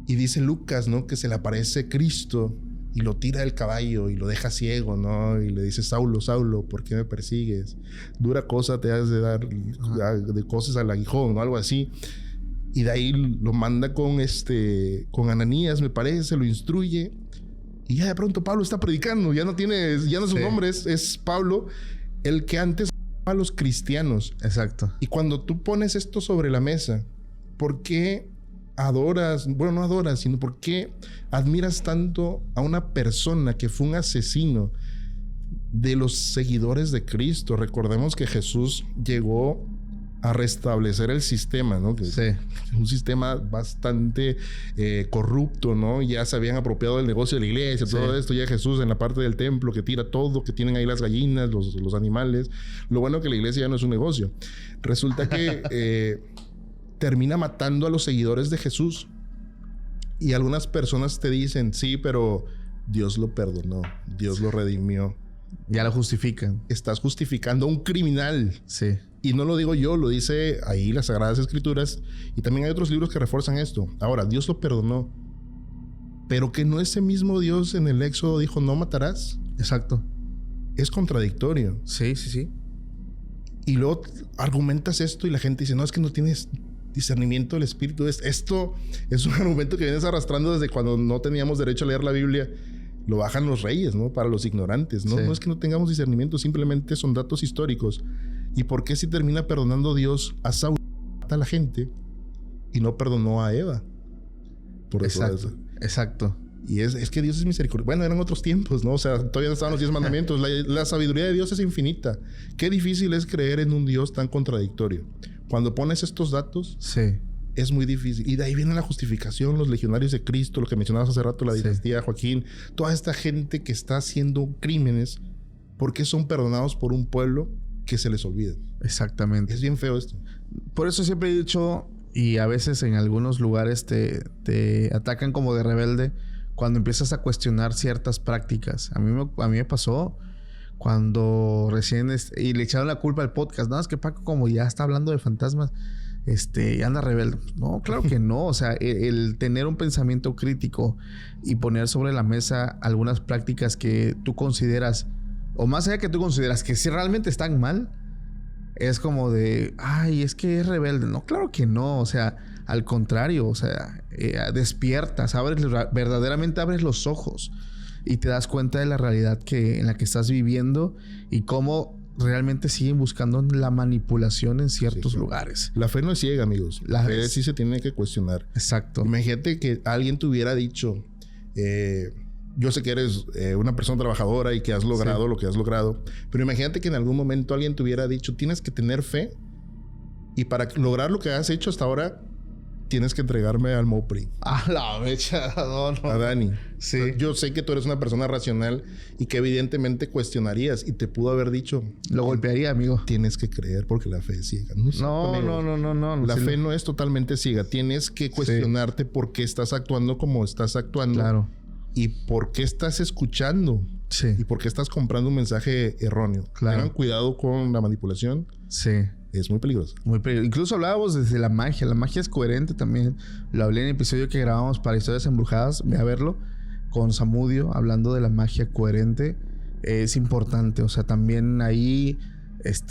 Y dice Lucas, ¿no?, que se le aparece Cristo y lo tira del caballo y lo deja ciego, ¿no? Y le dice, Saulo, Saulo, ¿por qué me persigues? Dura cosa te has de dar de cosas al aguijón, ¿no? Algo así. Y de ahí lo manda con Ananías, me parece, lo instruye. Y ya de pronto Pablo está predicando. Ya no es su nombre, es Pablo, el que antes a los cristianos. Exacto. Y cuando tú pones esto sobre la mesa, ¿por qué adoras? Bueno, no adoras, sino ¿por qué admiras tanto a una persona que fue un asesino de los seguidores de Cristo? Recordemos que Jesús llegó a restablecer el sistema, ¿no? Que Sí. un sistema bastante corrupto, ¿no? Ya se habían apropiado del negocio de la iglesia, Sí. todo esto. Ya Jesús en la parte del templo que tira todo, que tienen ahí las gallinas, los animales. Lo bueno que la iglesia ya no es un negocio. Resulta que termina matando a los seguidores de Jesús. Y algunas personas te dicen, sí, pero Dios lo perdonó, Dios lo redimió. Ya lo justifican. Estás justificando a un criminal. Sí. Y no lo digo yo, lo dice ahí las Sagradas Escrituras. Y también hay otros libros que refuerzan esto. Ahora, Dios lo perdonó. Pero que no ese mismo Dios en el Éxodo dijo, no matarás. Exacto. Es contradictorio. Sí, sí, sí. Y luego argumentas esto y la gente dice, no, es que no tienes discernimiento del Espíritu. Esto es un argumento que vienes arrastrando desde cuando no teníamos derecho a leer la Biblia. Lo bajan los reyes, ¿no? Para los ignorantes, ¿no? Sí. No es que no tengamos discernimiento, simplemente son datos históricos. ¿Y por qué si termina perdonando Dios a Saúl, mata a la gente y no perdonó a Eva? Por eso. Exacto. Y es que Dios es misericordia. Bueno, eran otros tiempos, ¿no? O sea, todavía no estaban los 10 mandamientos. La sabiduría de Dios es infinita. Qué difícil es creer en un Dios tan contradictorio. Cuando pones estos datos, Sí. es muy difícil. Y de ahí viene la justificación, los legionarios de Cristo, lo que mencionabas hace rato, la dinastía de Joaquín, toda esta gente que está haciendo crímenes, porque son perdonados por un pueblo que se les olvida. Exactamente. Es bien feo esto. Por eso siempre he dicho, y a veces en algunos lugares te atacan como de rebelde cuando empiezas a cuestionar ciertas prácticas. A mí me pasó cuando recién... y le echaron la culpa al podcast. No, es que Paco como ya está hablando de fantasmas, anda rebelde. No, claro que no. O sea, el tener un pensamiento crítico y poner sobre la mesa algunas prácticas que tú consideras, o más allá que tú consideras que si realmente están mal, es como de, ay, es que es rebelde. No, claro que no. O sea, al contrario, o sea, despiertas, verdaderamente abres los ojos y te das cuenta de la realidad en la que estás viviendo y cómo realmente siguen buscando la manipulación en ciertos lugares. La fe no es ciega, amigos. La fe sí se tiene que cuestionar. Exacto. Imagínate que alguien te hubiera dicho, yo sé que eres una persona trabajadora y que has logrado lo que has logrado, pero imagínate que en algún momento alguien te hubiera dicho, tienes que tener fe y para lograr lo que has hecho hasta ahora, tienes que entregarme al Mopri. A la mecha, no. A Dani. Sí. Yo sé que tú eres una persona racional y que evidentemente cuestionarías y te pudo haber dicho, lo golpearía, amigo. tienes que creer porque la fe es ciega. No. La fe no es totalmente ciega. Tienes que cuestionarte por qué estás actuando como estás actuando. Claro. Y por qué estás escuchando. Sí. Y por qué estás comprando un mensaje erróneo. Claro. Tengan cuidado con la manipulación. Sí. Es muy peligroso. Muy peligroso. Incluso hablábamos desde la magia. La magia es coherente también. Lo hablé en el episodio que grabamos para Historias Embrujadas. Ve a verlo. Con Samudio, hablando de la magia coherente. Es importante. O sea, también ahí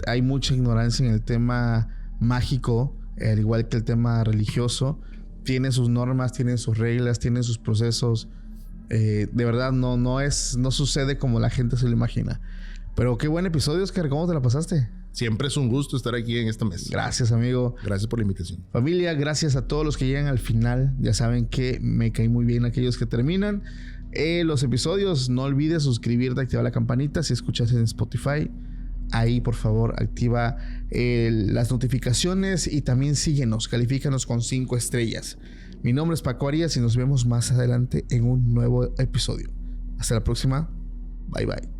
hay mucha ignorancia en el tema mágico. Al igual que el tema religioso. Tiene sus normas, tiene sus reglas, tiene sus procesos. De verdad, no sucede como la gente se lo imagina. Pero qué buen episodio, Oscar. ¿Cómo te la pasaste? Siempre es un gusto estar aquí en esta mesa. Gracias, amigo. Gracias por la invitación. Familia, gracias a todos los que llegan al final. Ya saben que me caen muy bien aquellos que terminan los episodios. No olvides suscribirte, activar la campanita si escuchas en Spotify. Ahí, por favor, activa las notificaciones y también síguenos. Califícanos con 5 estrellas. Mi nombre es Paco Arias y nos vemos más adelante en un nuevo episodio. Hasta la próxima. Bye, bye.